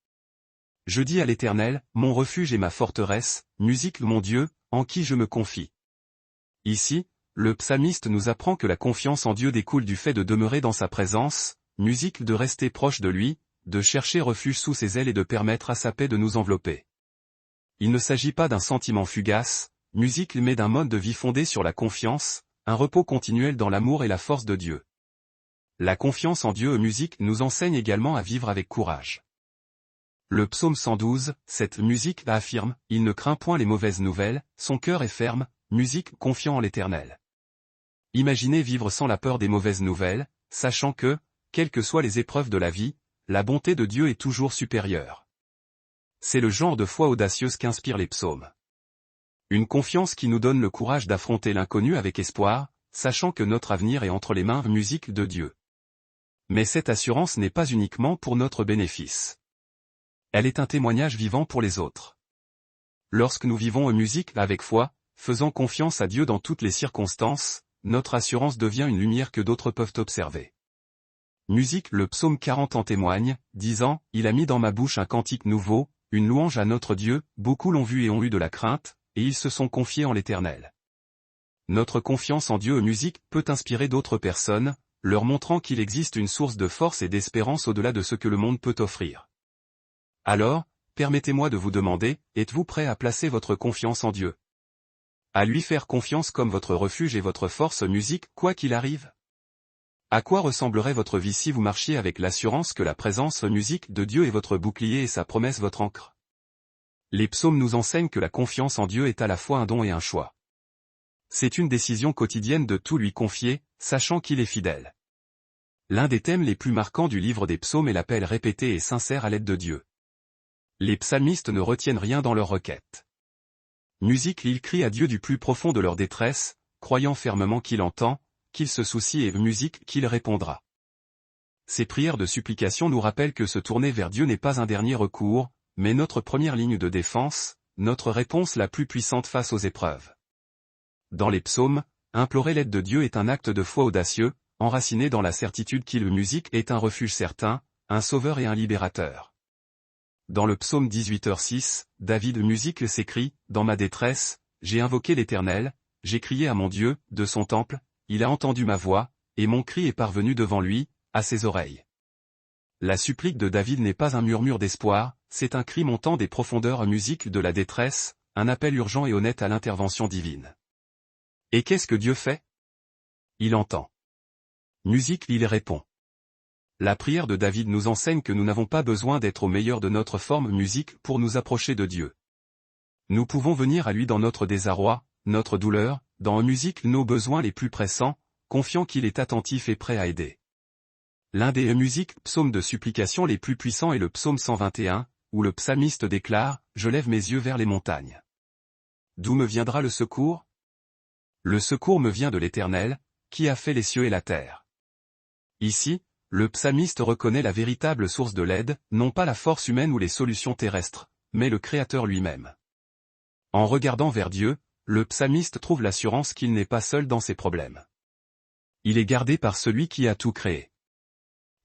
Je dis à l'Éternel, mon refuge et ma forteresse, musique mon Dieu, en qui je me confie. » Ici, le psalmiste nous apprend que la confiance en Dieu découle du fait de demeurer dans sa présence, musique de rester proche de lui, de chercher refuge sous ses ailes et de permettre à sa paix de nous envelopper. Il ne s'agit pas d'un sentiment fugace, musique mais d'un mode de vie fondé sur la confiance, un repos continuel dans l'amour et la force de Dieu. La confiance en Dieu musique nous enseigne également à vivre avec courage. Le psaume 112, cette musique affirme, il ne craint point les mauvaises nouvelles, son cœur est ferme, musique confiant en l'Éternel. Imaginez vivre sans la peur des mauvaises nouvelles, sachant que, quelles que soient les épreuves de la vie, la bonté de Dieu est toujours supérieure. C'est le genre de foi audacieuse qu'inspirent les psaumes. Une confiance qui nous donne le courage d'affronter l'inconnu avec espoir, sachant que notre avenir est entre les mains musique de Dieu. Mais cette assurance n'est pas uniquement pour notre bénéfice. Elle est un témoignage vivant pour les autres. Lorsque nous vivons en musique avec foi, faisant confiance à Dieu dans toutes les circonstances, notre assurance devient une lumière que d'autres peuvent observer. Musique. Le psaume 40 en témoigne, disant, « Il a mis dans ma bouche un cantique nouveau, une louange à notre Dieu, beaucoup l'ont vu et ont eu de la crainte, et ils se sont confiés en l'Éternel. » Notre confiance en Dieu. Musique peut inspirer d'autres personnes, leur montrant qu'il existe une source de force et d'espérance au-delà de ce que le monde peut offrir. Alors, permettez-moi de vous demander, êtes-vous prêt à placer votre confiance en Dieu? À lui faire confiance comme votre refuge et votre force. Musique, quoi qu'il arrive? À quoi ressemblerait votre vie si vous marchiez avec l'assurance que la présence musique de Dieu est votre bouclier et sa promesse votre ancre? Les psaumes nous enseignent que la confiance en Dieu est à la fois un don et un choix. C'est une décision quotidienne de tout lui confier, sachant qu'il est fidèle. L'un des thèmes les plus marquants du livre des psaumes est l'appel répété et sincère à l'aide de Dieu. Les psalmistes ne retiennent rien dans leurs requêtes. Musique. Ils crient à Dieu du plus profond de leur détresse, croyant fermement qu'il entend, qu'il se soucie et musique qu'il répondra. Ces prières de supplication nous rappellent que se tourner vers Dieu n'est pas un dernier recours, mais notre première ligne de défense, notre réponse la plus puissante face aux épreuves. Dans les psaumes, implorer l'aide de Dieu est un acte de foi audacieux, enraciné dans la certitude qu'il musique est un refuge certain, un sauveur et un libérateur. Dans le psaume 18h6, David musique s'écrie, « Dans ma détresse, j'ai invoqué l'Éternel, j'ai crié à mon Dieu, de son temple, il a entendu ma voix, et mon cri est parvenu devant lui, à ses oreilles. » La supplique de David n'est pas un murmure d'espoir, c'est un cri montant des profondeurs musique de la détresse, un appel urgent et honnête à l'intervention divine. Et qu'est-ce que Dieu fait? Il entend. Musique. Il répond. La prière de David nous enseigne que nous n'avons pas besoin d'être au meilleur de notre forme musique pour nous approcher de Dieu. Nous pouvons venir à lui dans notre désarroi, notre douleur, dans musique nos besoins les plus pressants, confiant qu'il est attentif et prêt à aider. L'un des musiques psaumes de supplication les plus puissants est le psaume 121, où le psalmiste déclare, « Je lève mes yeux vers les montagnes. D'où me viendra le secours? Le secours me vient de l'Éternel, qui a fait les cieux et la terre. » Ici, le psalmiste reconnaît la véritable source de l'aide, non pas la force humaine ou les solutions terrestres, mais le Créateur lui-même. En regardant vers Dieu, le psalmiste trouve l'assurance qu'il n'est pas seul dans ses problèmes. Il est gardé par celui qui a tout créé.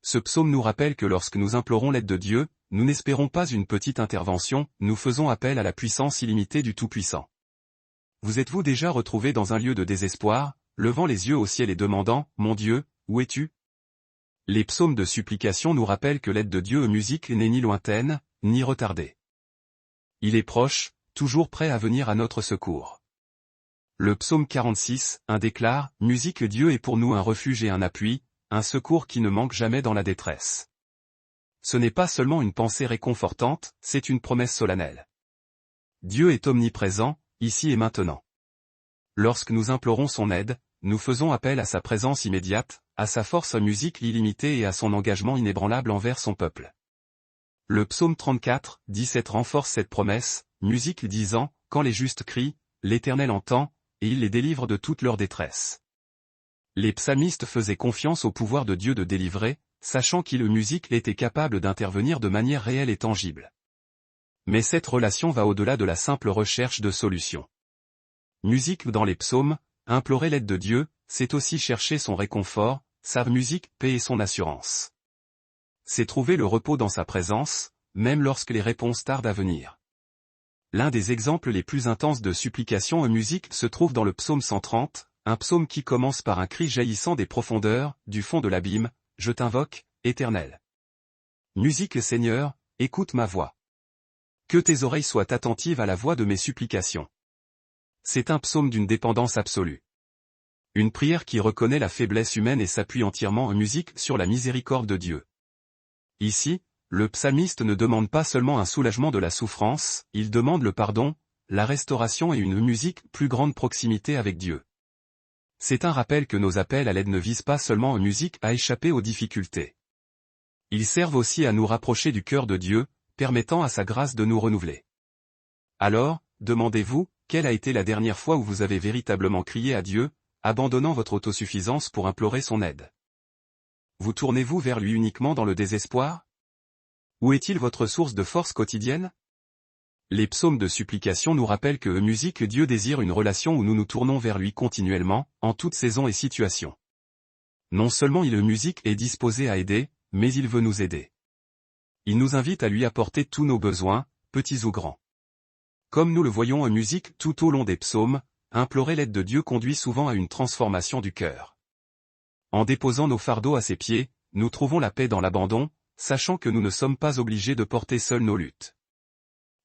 Ce psaume nous rappelle que lorsque nous implorons l'aide de Dieu, nous n'espérons pas une petite intervention, nous faisons appel à la puissance illimitée du Tout-Puissant. Vous êtes-vous déjà retrouvé dans un lieu de désespoir, levant les yeux au ciel et demandant, « Mon Dieu, où es-tu » Les psaumes de supplication nous rappellent que l'aide de Dieu musique n'est ni lointaine, ni retardée. Il est proche, toujours prêt à venir à notre secours. Le psaume 46, déclare, « Musique Dieu est pour nous un refuge et un appui, un secours qui ne manque jamais dans la détresse. » Ce n'est pas seulement une pensée réconfortante, c'est une promesse solennelle. Dieu est omniprésent, ici et maintenant. Lorsque nous implorons son aide, nous faisons appel à sa présence immédiate, à sa force musique illimitée et à son engagement inébranlable envers son peuple. Le psaume 34, 17 renforce cette promesse, musique disant, « Quand les justes crient, l'Éternel entend, et il les délivre de toute leur détresse. » Les psalmistes faisaient confiance au pouvoir de Dieu de délivrer, sachant qu'il musique était capable d'intervenir de manière réelle et tangible. Mais cette relation va au-delà de la simple recherche de solutions. Musique dans les psaumes, implorer l'aide de Dieu, c'est aussi chercher son réconfort, sa musique, paix et son assurance. C'est trouver le repos dans sa présence, même lorsque les réponses tardent à venir. L'un des exemples les plus intenses de supplication en musique se trouve dans le psaume 130, un psaume qui commence par un cri jaillissant des profondeurs, du fond de l'abîme, « Je t'invoque, Éternel. » Musique Seigneur, écoute ma voix. Que tes oreilles soient attentives à la voix de mes supplications. C'est un psaume d'une dépendance absolue. Une prière qui reconnaît la faiblesse humaine et s'appuie entièrement en musique sur la miséricorde de Dieu. Ici, le psalmiste ne demande pas seulement un soulagement de la souffrance, il demande le pardon, la restauration et une musique plus grande proximité avec Dieu. C'est un rappel que nos appels à l'aide ne visent pas seulement en musique à échapper aux difficultés. Ils servent aussi à nous rapprocher du cœur de Dieu, permettant à sa grâce de nous renouveler. Alors, demandez-vous, quelle a été la dernière fois où vous avez véritablement crié à Dieu, abandonnant votre autosuffisance pour implorer son aide? Vous tournez-vous vers lui uniquement dans le désespoir? Où est-il votre source de force quotidienne? Les psaumes de supplication nous rappellent que musique Dieu désire une relation où nous nous tournons vers lui continuellement, en toute saison et situation. Non seulement musique est disposé à aider, mais il veut nous aider. Il nous invite à lui apporter tous nos besoins, petits ou grands. Comme nous le voyons en musique tout au long des psaumes, implorer l'aide de Dieu conduit souvent à une transformation du cœur. En déposant nos fardeaux à ses pieds, nous trouvons la paix dans l'abandon, sachant que nous ne sommes pas obligés de porter seuls nos luttes.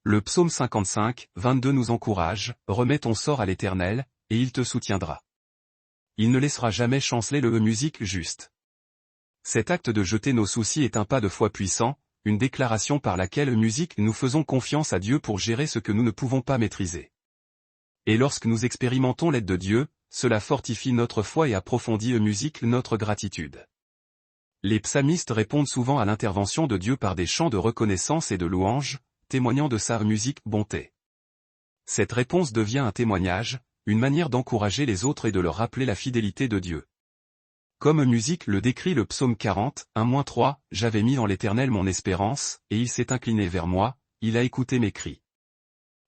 Le psaume 55, 22 nous encourage, « Remets ton sort à l'Éternel, et il te soutiendra. Il ne laissera jamais chanceler le musique juste. » Cet acte de jeter nos soucis est un pas de foi puissant, une déclaration par laquelle musique nous faisons confiance à Dieu pour gérer ce que nous ne pouvons pas maîtriser. Et lorsque nous expérimentons l'aide de Dieu, cela fortifie notre foi et approfondit musique notre gratitude. Les psalmistes répondent souvent à l'intervention de Dieu par des chants de reconnaissance et de louange, témoignant de sa musique bonté. Cette réponse devient un témoignage, une manière d'encourager les autres et de leur rappeler la fidélité de Dieu. Comme musique le décrit le psaume 40, 1-3, « J'avais mis en l'Éternel mon espérance, et il s'est incliné vers moi, il a écouté mes cris.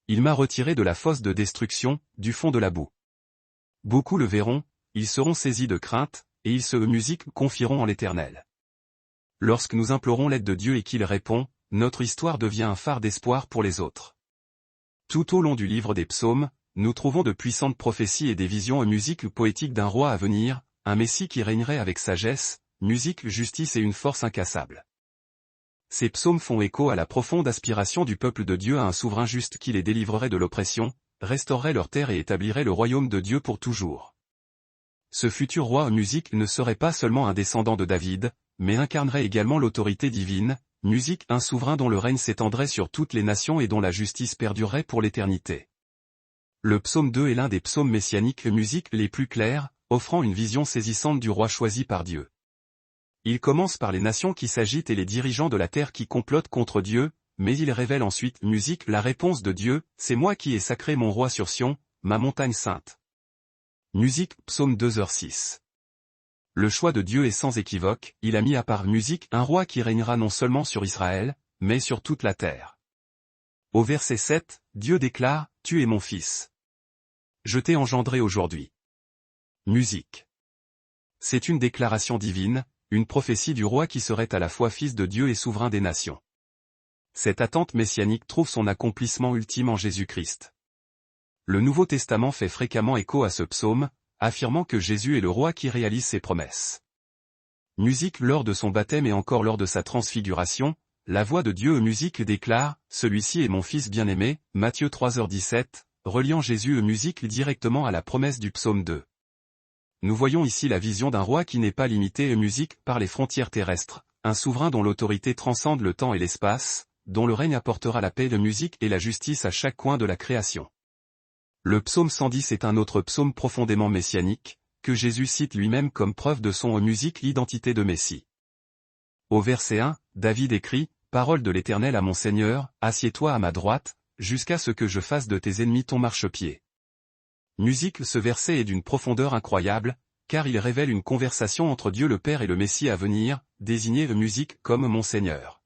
Il m'a retiré de la fosse de destruction, du fond de la boue. Beaucoup le verront, ils seront saisis de crainte, et ils se musique confieront en l'Éternel. » Lorsque nous implorons l'aide de Dieu et qu'il répond, notre histoire devient un phare d'espoir pour les autres. Tout au long du livre des psaumes, nous trouvons de puissantes prophéties et des visions musique poétique d'un roi à venir, un Messie qui régnerait avec sagesse, musique, justice et une force incassable. Ces psaumes font écho à la profonde aspiration du peuple de Dieu à un souverain juste qui les délivrerait de l'oppression, restaurerait leur terre et établirait le royaume de Dieu pour toujours. Ce futur roi musique ne serait pas seulement un descendant de David, mais incarnerait également l'autorité divine, musique un souverain dont le règne s'étendrait sur toutes les nations et dont la justice perdurerait pour l'éternité. Le psaume 2 est l'un des psaumes messianiques musique les plus clairs, offrant une vision saisissante du roi choisi par Dieu. Il commence par les nations qui s'agitent et les dirigeants de la terre qui complotent contre Dieu, mais il révèle ensuite musique la réponse de Dieu, « C'est moi qui ai sacré mon roi sur Sion, ma montagne sainte. » Musique, psaume 2h6. Le choix de Dieu est sans équivoque, il a mis à part musique un roi qui régnera non seulement sur Israël, mais sur toute la terre. Au verset 7, Dieu déclare, « Tu es mon fils. Je t'ai engendré aujourd'hui. » Musique. C'est une déclaration divine, une prophétie du roi qui serait à la fois fils de Dieu et souverain des nations. Cette attente messianique trouve son accomplissement ultime en Jésus-Christ. Le Nouveau Testament fait fréquemment écho à ce psaume, affirmant que Jésus est le roi qui réalise ses promesses. Musique lors de son baptême et encore lors de sa transfiguration, la voix de Dieu musique déclare, « Celui-ci est mon fils bien-aimé » Matthieu 3h17, reliant Jésus musique directement à la promesse du psaume 2. Nous voyons ici la vision d'un roi qui n'est pas limité musique par les frontières terrestres, un souverain dont l'autorité transcende le temps et l'espace, dont le règne apportera la paix de musique et la justice à chaque coin de la création. Le psaume 110 est un autre psaume profondément messianique, que Jésus cite lui-même comme preuve de son musique l'identité de Messie. Au verset 1, David écrit, « Parole de l'Éternel à mon Seigneur, assieds-toi à ma droite, jusqu'à ce que je fasse de tes ennemis ton marchepied. » Musique ce verset est d'une profondeur incroyable, car il révèle une conversation entre Dieu le Père et le Messie à venir, désigné musique comme mon Seigneur.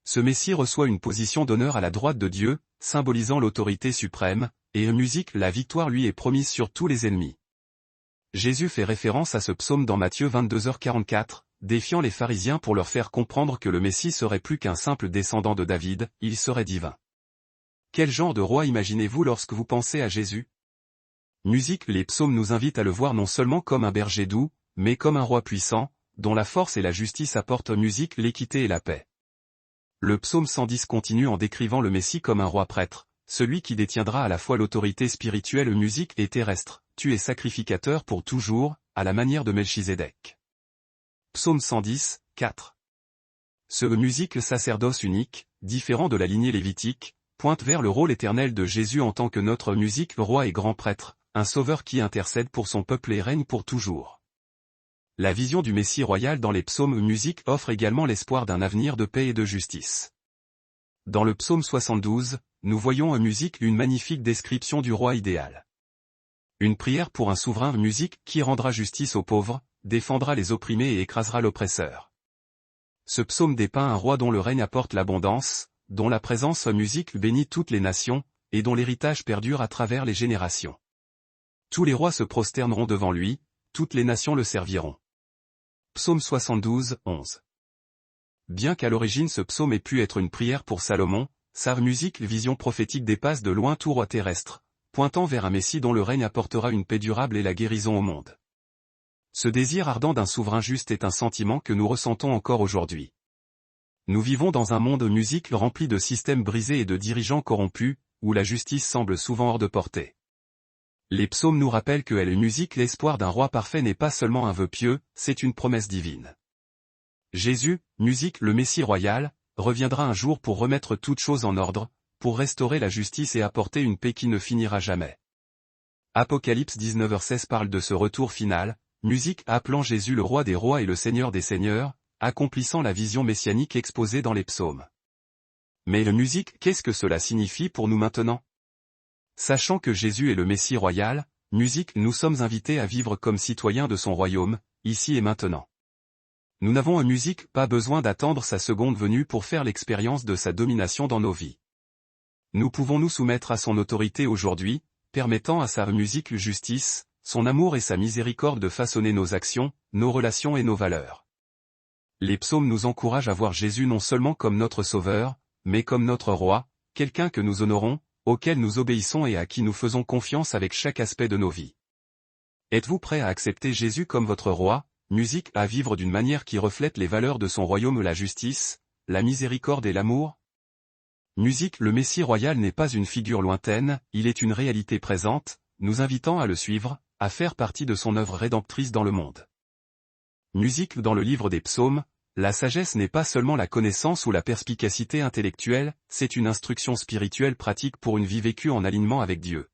Ce Messie reçoit une position d'honneur à la droite de Dieu, symbolisant l'autorité suprême, et musique la victoire lui est promise sur tous les ennemis. Jésus fait référence à ce psaume dans Matthieu 22h44, défiant les pharisiens pour leur faire comprendre que le Messie serait plus qu'un simple descendant de David, il serait divin. Quel genre de roi imaginez-vous lorsque vous pensez à Jésus? Musique les psaumes nous invitent à le voir non seulement comme un berger doux, mais comme un roi puissant, dont la force et la justice apportent musique l'équité et la paix. Le psaume 110 continue en décrivant le Messie comme un roi prêtre, celui qui détiendra à la fois l'autorité spirituelle musique et terrestre, tu es sacrificateur pour toujours, à la manière de Melchizedek. Psaume 110, 4. Ce musique sacerdoce unique, différent de la lignée lévitique, pointe vers le rôle éternel de Jésus en tant que notre musique roi et grand prêtre, un sauveur qui intercède pour son peuple et règne pour toujours. La vision du Messie royal dans les psaumes musique offre également l'espoir d'un avenir de paix et de justice. Dans le psaume 72, nous voyons en musique une magnifique description du roi idéal. Une prière pour un souverain musique qui rendra justice aux pauvres, défendra les opprimés et écrasera l'oppresseur. Ce psaume dépeint un roi dont le règne apporte l'abondance, dont la présence musique bénit toutes les nations, et dont l'héritage perdure à travers les générations. Tous les rois se prosterneront devant lui, toutes les nations le serviront. Psaume 72, 11. Bien qu'à l'origine ce psaume ait pu être une prière pour Salomon, sa musique vision prophétique dépasse de loin tout roi terrestre, pointant vers un Messie dont le règne apportera une paix durable et la guérison au monde. Ce désir ardent d'un souverain juste est un sentiment que nous ressentons encore aujourd'hui. Nous vivons dans un monde musique rempli de systèmes brisés et de dirigeants corrompus, où la justice semble souvent hors de portée. Les psaumes nous rappellent que la musique l'espoir d'un roi parfait n'est pas seulement un vœu pieux, c'est une promesse divine. Jésus, musique le Messie royal, reviendra un jour pour remettre toutes choses en ordre, pour restaurer la justice et apporter une paix qui ne finira jamais. Apocalypse 19h16 parle de ce retour final, musique appelant Jésus le roi des rois et le Seigneur des seigneurs, accomplissant la vision messianique exposée dans les psaumes. Mais la musique, qu'est-ce que cela signifie pour nous maintenant? Sachant que Jésus est le Messie royal, musique nous sommes invités à vivre comme citoyens de son royaume, ici et maintenant. Nous n'avons en musique pas besoin d'attendre sa seconde venue pour faire l'expérience de sa domination dans nos vies. Nous pouvons nous soumettre à son autorité aujourd'hui, permettant à sa musique justice, son amour et sa miséricorde de façonner nos actions, nos relations et nos valeurs. Les psaumes nous encouragent à voir Jésus non seulement comme notre Sauveur, mais comme notre Roi, quelqu'un que nous honorons, auquel nous obéissons et à qui nous faisons confiance avec chaque aspect de nos vies. Êtes-vous prêt à accepter Jésus comme votre Roi, musique à vivre d'une manière qui reflète les valeurs de son royaume, la justice, la miséricorde et l'amour? Musique le Messie royal n'est pas une figure lointaine, il est une réalité présente, nous invitant à le suivre, à faire partie de son œuvre rédemptrice dans le monde. Musique dans le livre des psaumes, la sagesse n'est pas seulement la connaissance ou la perspicacité intellectuelle, c'est une instruction spirituelle pratique pour une vie vécue en alignement avec Dieu.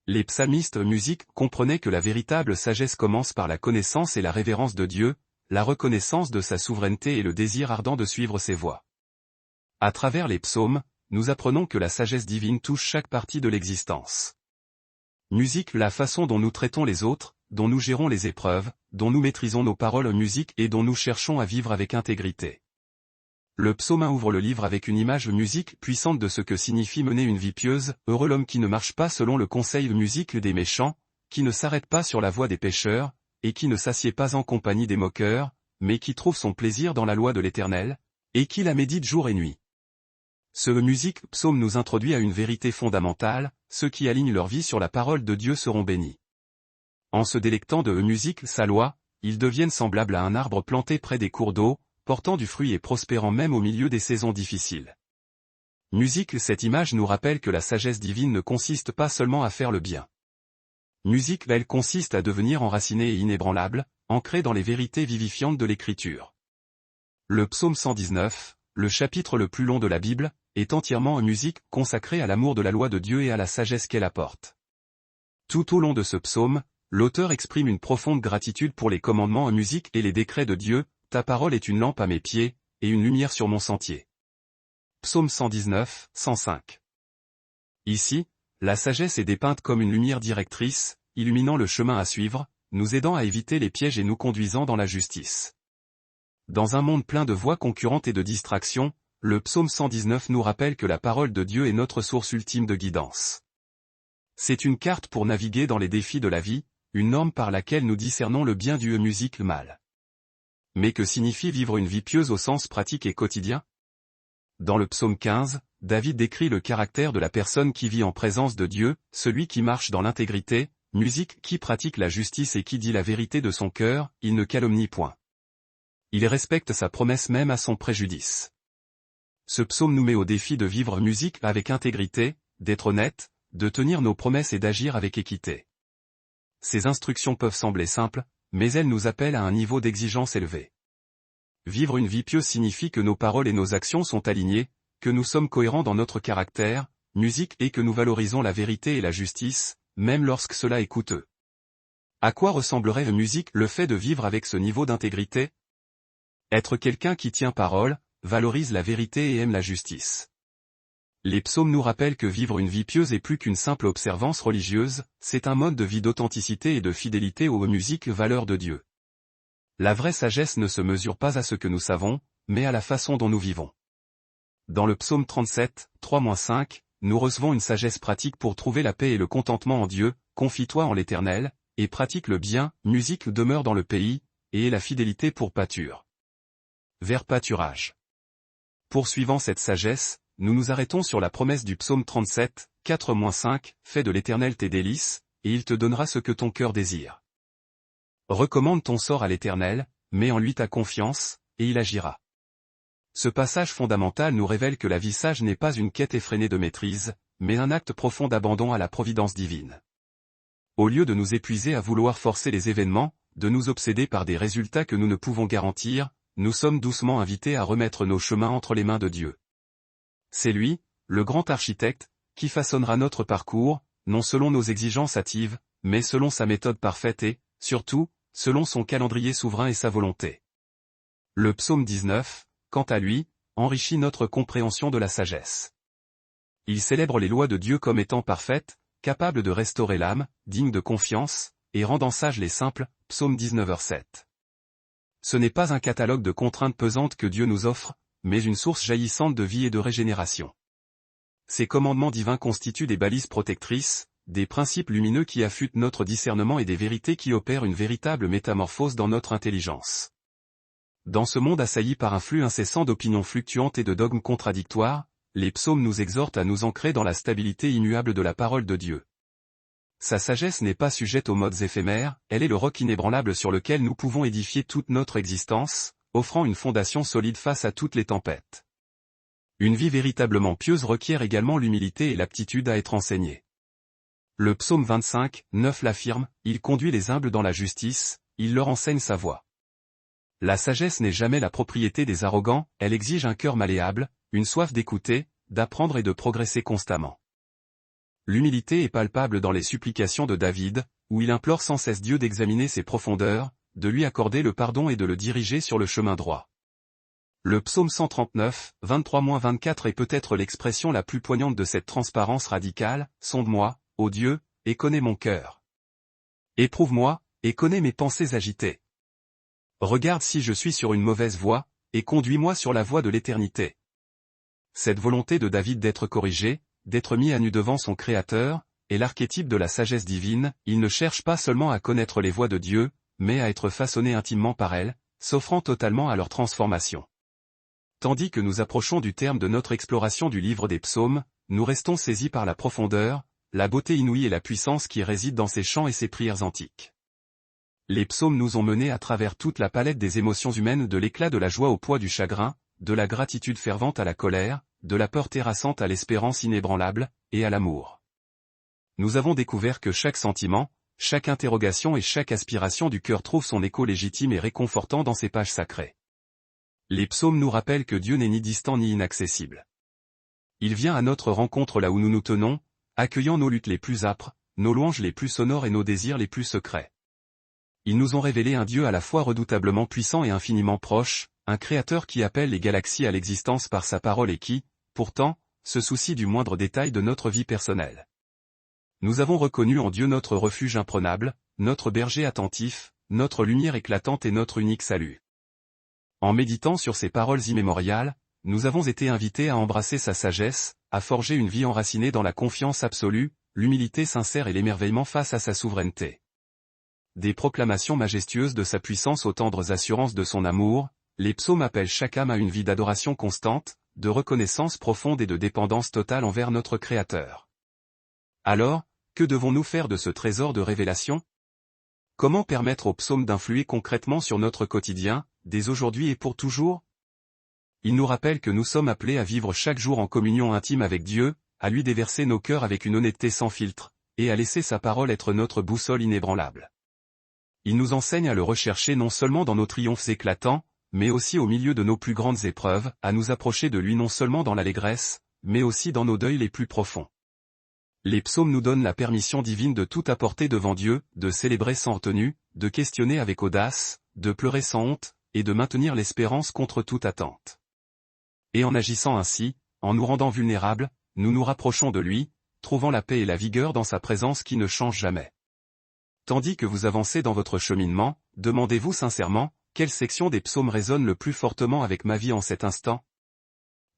Les psalmistes musique comprenaient que la véritable sagesse commence par la connaissance et la révérence de Dieu, la reconnaissance de sa souveraineté et le désir ardent de suivre ses voies. À travers les psaumes, nous apprenons que la sagesse divine touche chaque partie de l'existence. Musique la façon dont nous traitons les autres, dont nous gérons les épreuves, dont nous maîtrisons nos paroles musique et dont nous cherchons à vivre avec intégrité. Le psaume 1 ouvre le livre avec une image musique puissante de ce que signifie mener une vie pieuse, heureux l'homme qui ne marche pas selon le conseil musique des méchants, qui ne s'arrête pas sur la voie des pécheurs, et qui ne s'assied pas en compagnie des moqueurs, mais qui trouve son plaisir dans la loi de l'Éternel, et qui la médite jour et nuit. Ce musique psaume nous introduit à une vérité fondamentale, ceux qui alignent leur vie sur la parole de Dieu seront bénis. En se délectant de musique sa loi, ils deviennent semblables à un arbre planté près des cours d'eau, portant du fruit et prospérant même au milieu des saisons difficiles. Musique cette image nous rappelle que la sagesse divine ne consiste pas seulement à faire le bien. Musique elle consiste à devenir enraciné et inébranlable, ancré dans les vérités vivifiantes de l'Écriture. Le psaume 119, le chapitre le plus long de la Bible, est entièrement en musique consacré à l'amour de la loi de Dieu et à la sagesse qu'elle apporte. Tout au long de ce psaume, l'auteur exprime une profonde gratitude pour les commandements en musique et les décrets de Dieu. Ta parole est une lampe à mes pieds, et une lumière sur mon sentier. Psaume 119, 105. Ici, la sagesse est dépeinte comme une lumière directrice, illuminant le chemin à suivre, nous aidant à éviter les pièges et nous conduisant dans la justice. Dans un monde plein de voies concurrentes et de distractions, le psaume 119 nous rappelle que la parole de Dieu est notre source ultime de guidance. C'est une carte pour naviguer dans les défis de la vie, une norme par laquelle nous discernons le bien du musique le mal. Mais que signifie vivre une vie pieuse au sens pratique et quotidien? Dans le psaume 15, David décrit le caractère de la personne qui vit en présence de Dieu, celui qui marche dans l'intégrité, musique qui pratique la justice et qui dit la vérité de son cœur, il ne calomnie point. Il respecte sa promesse même à son préjudice. Ce psaume nous met au défi de vivre musique avec intégrité, d'être honnête, de tenir nos promesses et d'agir avec équité. Ces instructions peuvent sembler simples, mais elles nous appellent à un niveau d'exigence élevé. Vivre une vie pieuse signifie que nos paroles et nos actions sont alignées, que nous sommes cohérents dans notre caractère, musique et que nous valorisons la vérité et la justice, même lorsque cela est coûteux. À quoi ressemblerait la musique le fait de vivre avec ce niveau d'intégrité? Être quelqu'un qui tient parole, valorise la vérité et aime la justice. Les psaumes nous rappellent que vivre une vie pieuse est plus qu'une simple observance religieuse, c'est un mode de vie d'authenticité et de fidélité aux musiques valeurs de Dieu. La vraie sagesse ne se mesure pas à ce que nous savons, mais à la façon dont nous vivons. Dans le psaume 37, 3-5, nous recevons une sagesse pratique pour trouver la paix et le contentement en Dieu, confie-toi en l'Éternel, et pratique le bien, musique demeure dans le pays, et aie la fidélité pour pâture. Vers pâturage. Poursuivant cette sagesse, nous nous arrêtons sur la promesse du psaume 37, 4-5, « Fais de l'Éternel tes délices, et il te donnera ce que ton cœur désire. » Recommande ton sort à l'Éternel, mets en lui ta confiance, et il agira. Ce passage fondamental nous révèle que la vie sage n'est pas une quête effrénée de maîtrise, mais un acte profond d'abandon à la providence divine. Au lieu de nous épuiser à vouloir forcer les événements, de nous obséder par des résultats que nous ne pouvons garantir, nous sommes doucement invités à remettre nos chemins entre les mains de Dieu. C'est lui, le grand architecte, qui façonnera notre parcours, non selon nos exigences hâtives, mais selon sa méthode parfaite et, surtout, selon son calendrier souverain et sa volonté. Le psaume 19, quant à lui, enrichit notre compréhension de la sagesse. Il célèbre les lois de Dieu comme étant parfaites, capables de restaurer l'âme, dignes de confiance, et rendant sages les simples, psaume 19:7. Ce n'est pas un catalogue de contraintes pesantes que Dieu nous offre, mais une source jaillissante de vie et de régénération. Ces commandements divins constituent des balises protectrices, des principes lumineux qui affûtent notre discernement et des vérités qui opèrent une véritable métamorphose dans notre intelligence. Dans ce monde assailli par un flux incessant d'opinions fluctuantes et de dogmes contradictoires, les psaumes nous exhortent à nous ancrer dans la stabilité immuable de la parole de Dieu. Sa sagesse n'est pas sujette aux modes éphémères, elle est le roc inébranlable sur lequel nous pouvons édifier toute notre existence, offrant une fondation solide face à toutes les tempêtes. Une vie véritablement pieuse requiert également l'humilité et l'aptitude à être enseigné. Le psaume 25, 9 l'affirme, « Il conduit les humbles dans la justice, il leur enseigne sa voie. » La sagesse n'est jamais la propriété des arrogants, elle exige un cœur malléable, une soif d'écouter, d'apprendre et de progresser constamment. L'humilité est palpable dans les supplications de David, où il implore sans cesse Dieu d'examiner ses profondeurs, de lui accorder le pardon et de le diriger sur le chemin droit. Le psaume 139, 23-24 est peut-être l'expression la plus poignante de cette transparence radicale, « Sonde-moi, ô Dieu, et connais mon cœur. Éprouve-moi, et connais mes pensées agitées. Regarde si je suis sur une mauvaise voie, et conduis-moi sur la voie de l'éternité. » Cette volonté de David d'être corrigé, d'être mis à nu devant son Créateur, est l'archétype de la sagesse divine. Il ne cherche pas seulement à connaître les voies de Dieu, mais à être façonné intimement par elles, s'offrant totalement à leur transformation. Tandis que nous approchons du terme de notre exploration du livre des psaumes, nous restons saisis par la profondeur, la beauté inouïe et la puissance qui résident dans ces chants et ces prières antiques. Les psaumes nous ont menés à travers toute la palette des émotions humaines, de l'éclat de la joie au poids du chagrin, de la gratitude fervente à la colère, de la peur terrassante à l'espérance inébranlable, et à l'amour. Nous avons découvert que chaque sentiment, chaque interrogation et chaque aspiration du cœur trouve son écho légitime et réconfortant dans ces pages sacrées. Les psaumes nous rappellent que Dieu n'est ni distant ni inaccessible. Il vient à notre rencontre là où nous nous tenons, accueillant nos luttes les plus âpres, nos louanges les plus sonores et nos désirs les plus secrets. Ils nous ont révélé un Dieu à la fois redoutablement puissant et infiniment proche, un Créateur qui appelle les galaxies à l'existence par sa parole et qui, pourtant, se soucie du moindre détail de notre vie personnelle. Nous avons reconnu en Dieu notre refuge imprenable, notre berger attentif, notre lumière éclatante et notre unique salut. En méditant sur ces paroles immémoriales, nous avons été invités à embrasser sa sagesse, à forger une vie enracinée dans la confiance absolue, l'humilité sincère et l'émerveillement face à sa souveraineté. Des proclamations majestueuses de sa puissance aux tendres assurances de son amour, les psaumes appellent chaque âme à une vie d'adoration constante, de reconnaissance profonde et de dépendance totale envers notre Créateur. Alors, que devons-nous faire de ce trésor de révélation? Comment permettre aux psaumes d'influer concrètement sur notre quotidien, dès aujourd'hui et pour toujours? Il nous rappelle que nous sommes appelés à vivre chaque jour en communion intime avec Dieu, à lui déverser nos cœurs avec une honnêteté sans filtre, et à laisser sa parole être notre boussole inébranlable. Il nous enseigne à le rechercher non seulement dans nos triomphes éclatants, mais aussi au milieu de nos plus grandes épreuves, à nous approcher de lui non seulement dans l'allégresse, mais aussi dans nos deuils les plus profonds. Les psaumes nous donnent la permission divine de tout apporter devant Dieu, de célébrer sans retenue, de questionner avec audace, de pleurer sans honte, et de maintenir l'espérance contre toute attente. Et en agissant ainsi, en nous rendant vulnérables, nous nous rapprochons de lui, trouvant la paix et la vigueur dans sa présence qui ne change jamais. Tandis que vous avancez dans votre cheminement, demandez-vous sincèrement, quelle section des psaumes résonne le plus fortement avec ma vie en cet instant?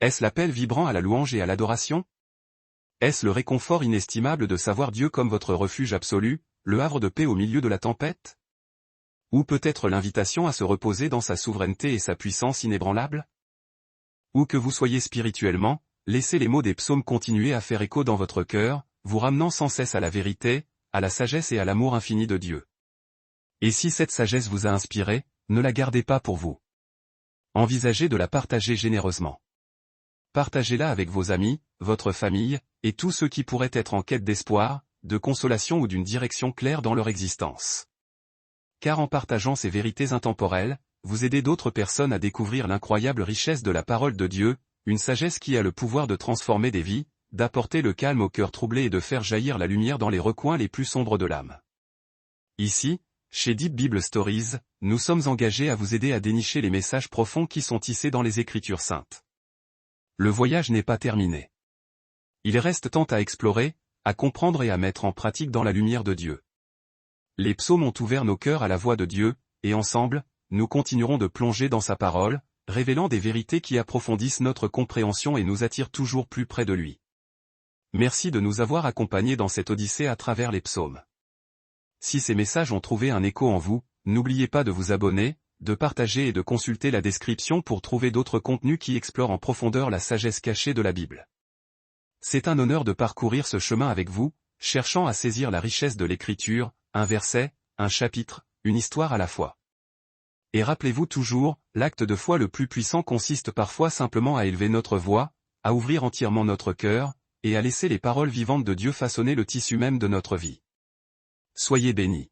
Est-ce l'appel vibrant à la louange et à l'adoration? Est-ce le réconfort inestimable de savoir Dieu comme votre refuge absolu, le havre de paix au milieu de la tempête? Ou peut-être l'invitation à se reposer dans sa souveraineté et sa puissance inébranlable? Où que vous soyez spirituellement, laissez les mots des psaumes continuer à faire écho dans votre cœur, vous ramenant sans cesse à la vérité, à la sagesse et à l'amour infini de Dieu. Et si cette sagesse vous a inspiré, ne la gardez pas pour vous. Envisagez de la partager généreusement. Partagez-la avec vos amis, votre famille, et tous ceux qui pourraient être en quête d'espoir, de consolation ou d'une direction claire dans leur existence. Car en partageant ces vérités intemporelles, vous aidez d'autres personnes à découvrir l'incroyable richesse de la parole de Dieu, une sagesse qui a le pouvoir de transformer des vies, d'apporter le calme au cœur troublé et de faire jaillir la lumière dans les recoins les plus sombres de l'âme. Ici, chez Deep Bible Stories, nous sommes engagés à vous aider à dénicher les messages profonds qui sont tissés dans les Écritures saintes. Le voyage n'est pas terminé. Il reste tant à explorer, à comprendre et à mettre en pratique dans la lumière de Dieu. Les psaumes ont ouvert nos cœurs à la voix de Dieu, et ensemble, nous continuerons de plonger dans sa parole, révélant des vérités qui approfondissent notre compréhension et nous attirent toujours plus près de lui. Merci de nous avoir accompagnés dans cette odyssée à travers les psaumes. Si ces messages ont trouvé un écho en vous, n'oubliez pas de vous abonner, de partager et de consulter la description pour trouver d'autres contenus qui explorent en profondeur la sagesse cachée de la Bible. C'est un honneur de parcourir ce chemin avec vous, cherchant à saisir la richesse de l'Écriture, un verset, un chapitre, une histoire à la fois. Et rappelez-vous toujours, l'acte de foi le plus puissant consiste parfois simplement à élever notre voix, à ouvrir entièrement notre cœur, et à laisser les paroles vivantes de Dieu façonner le tissu même de notre vie. Soyez bénis.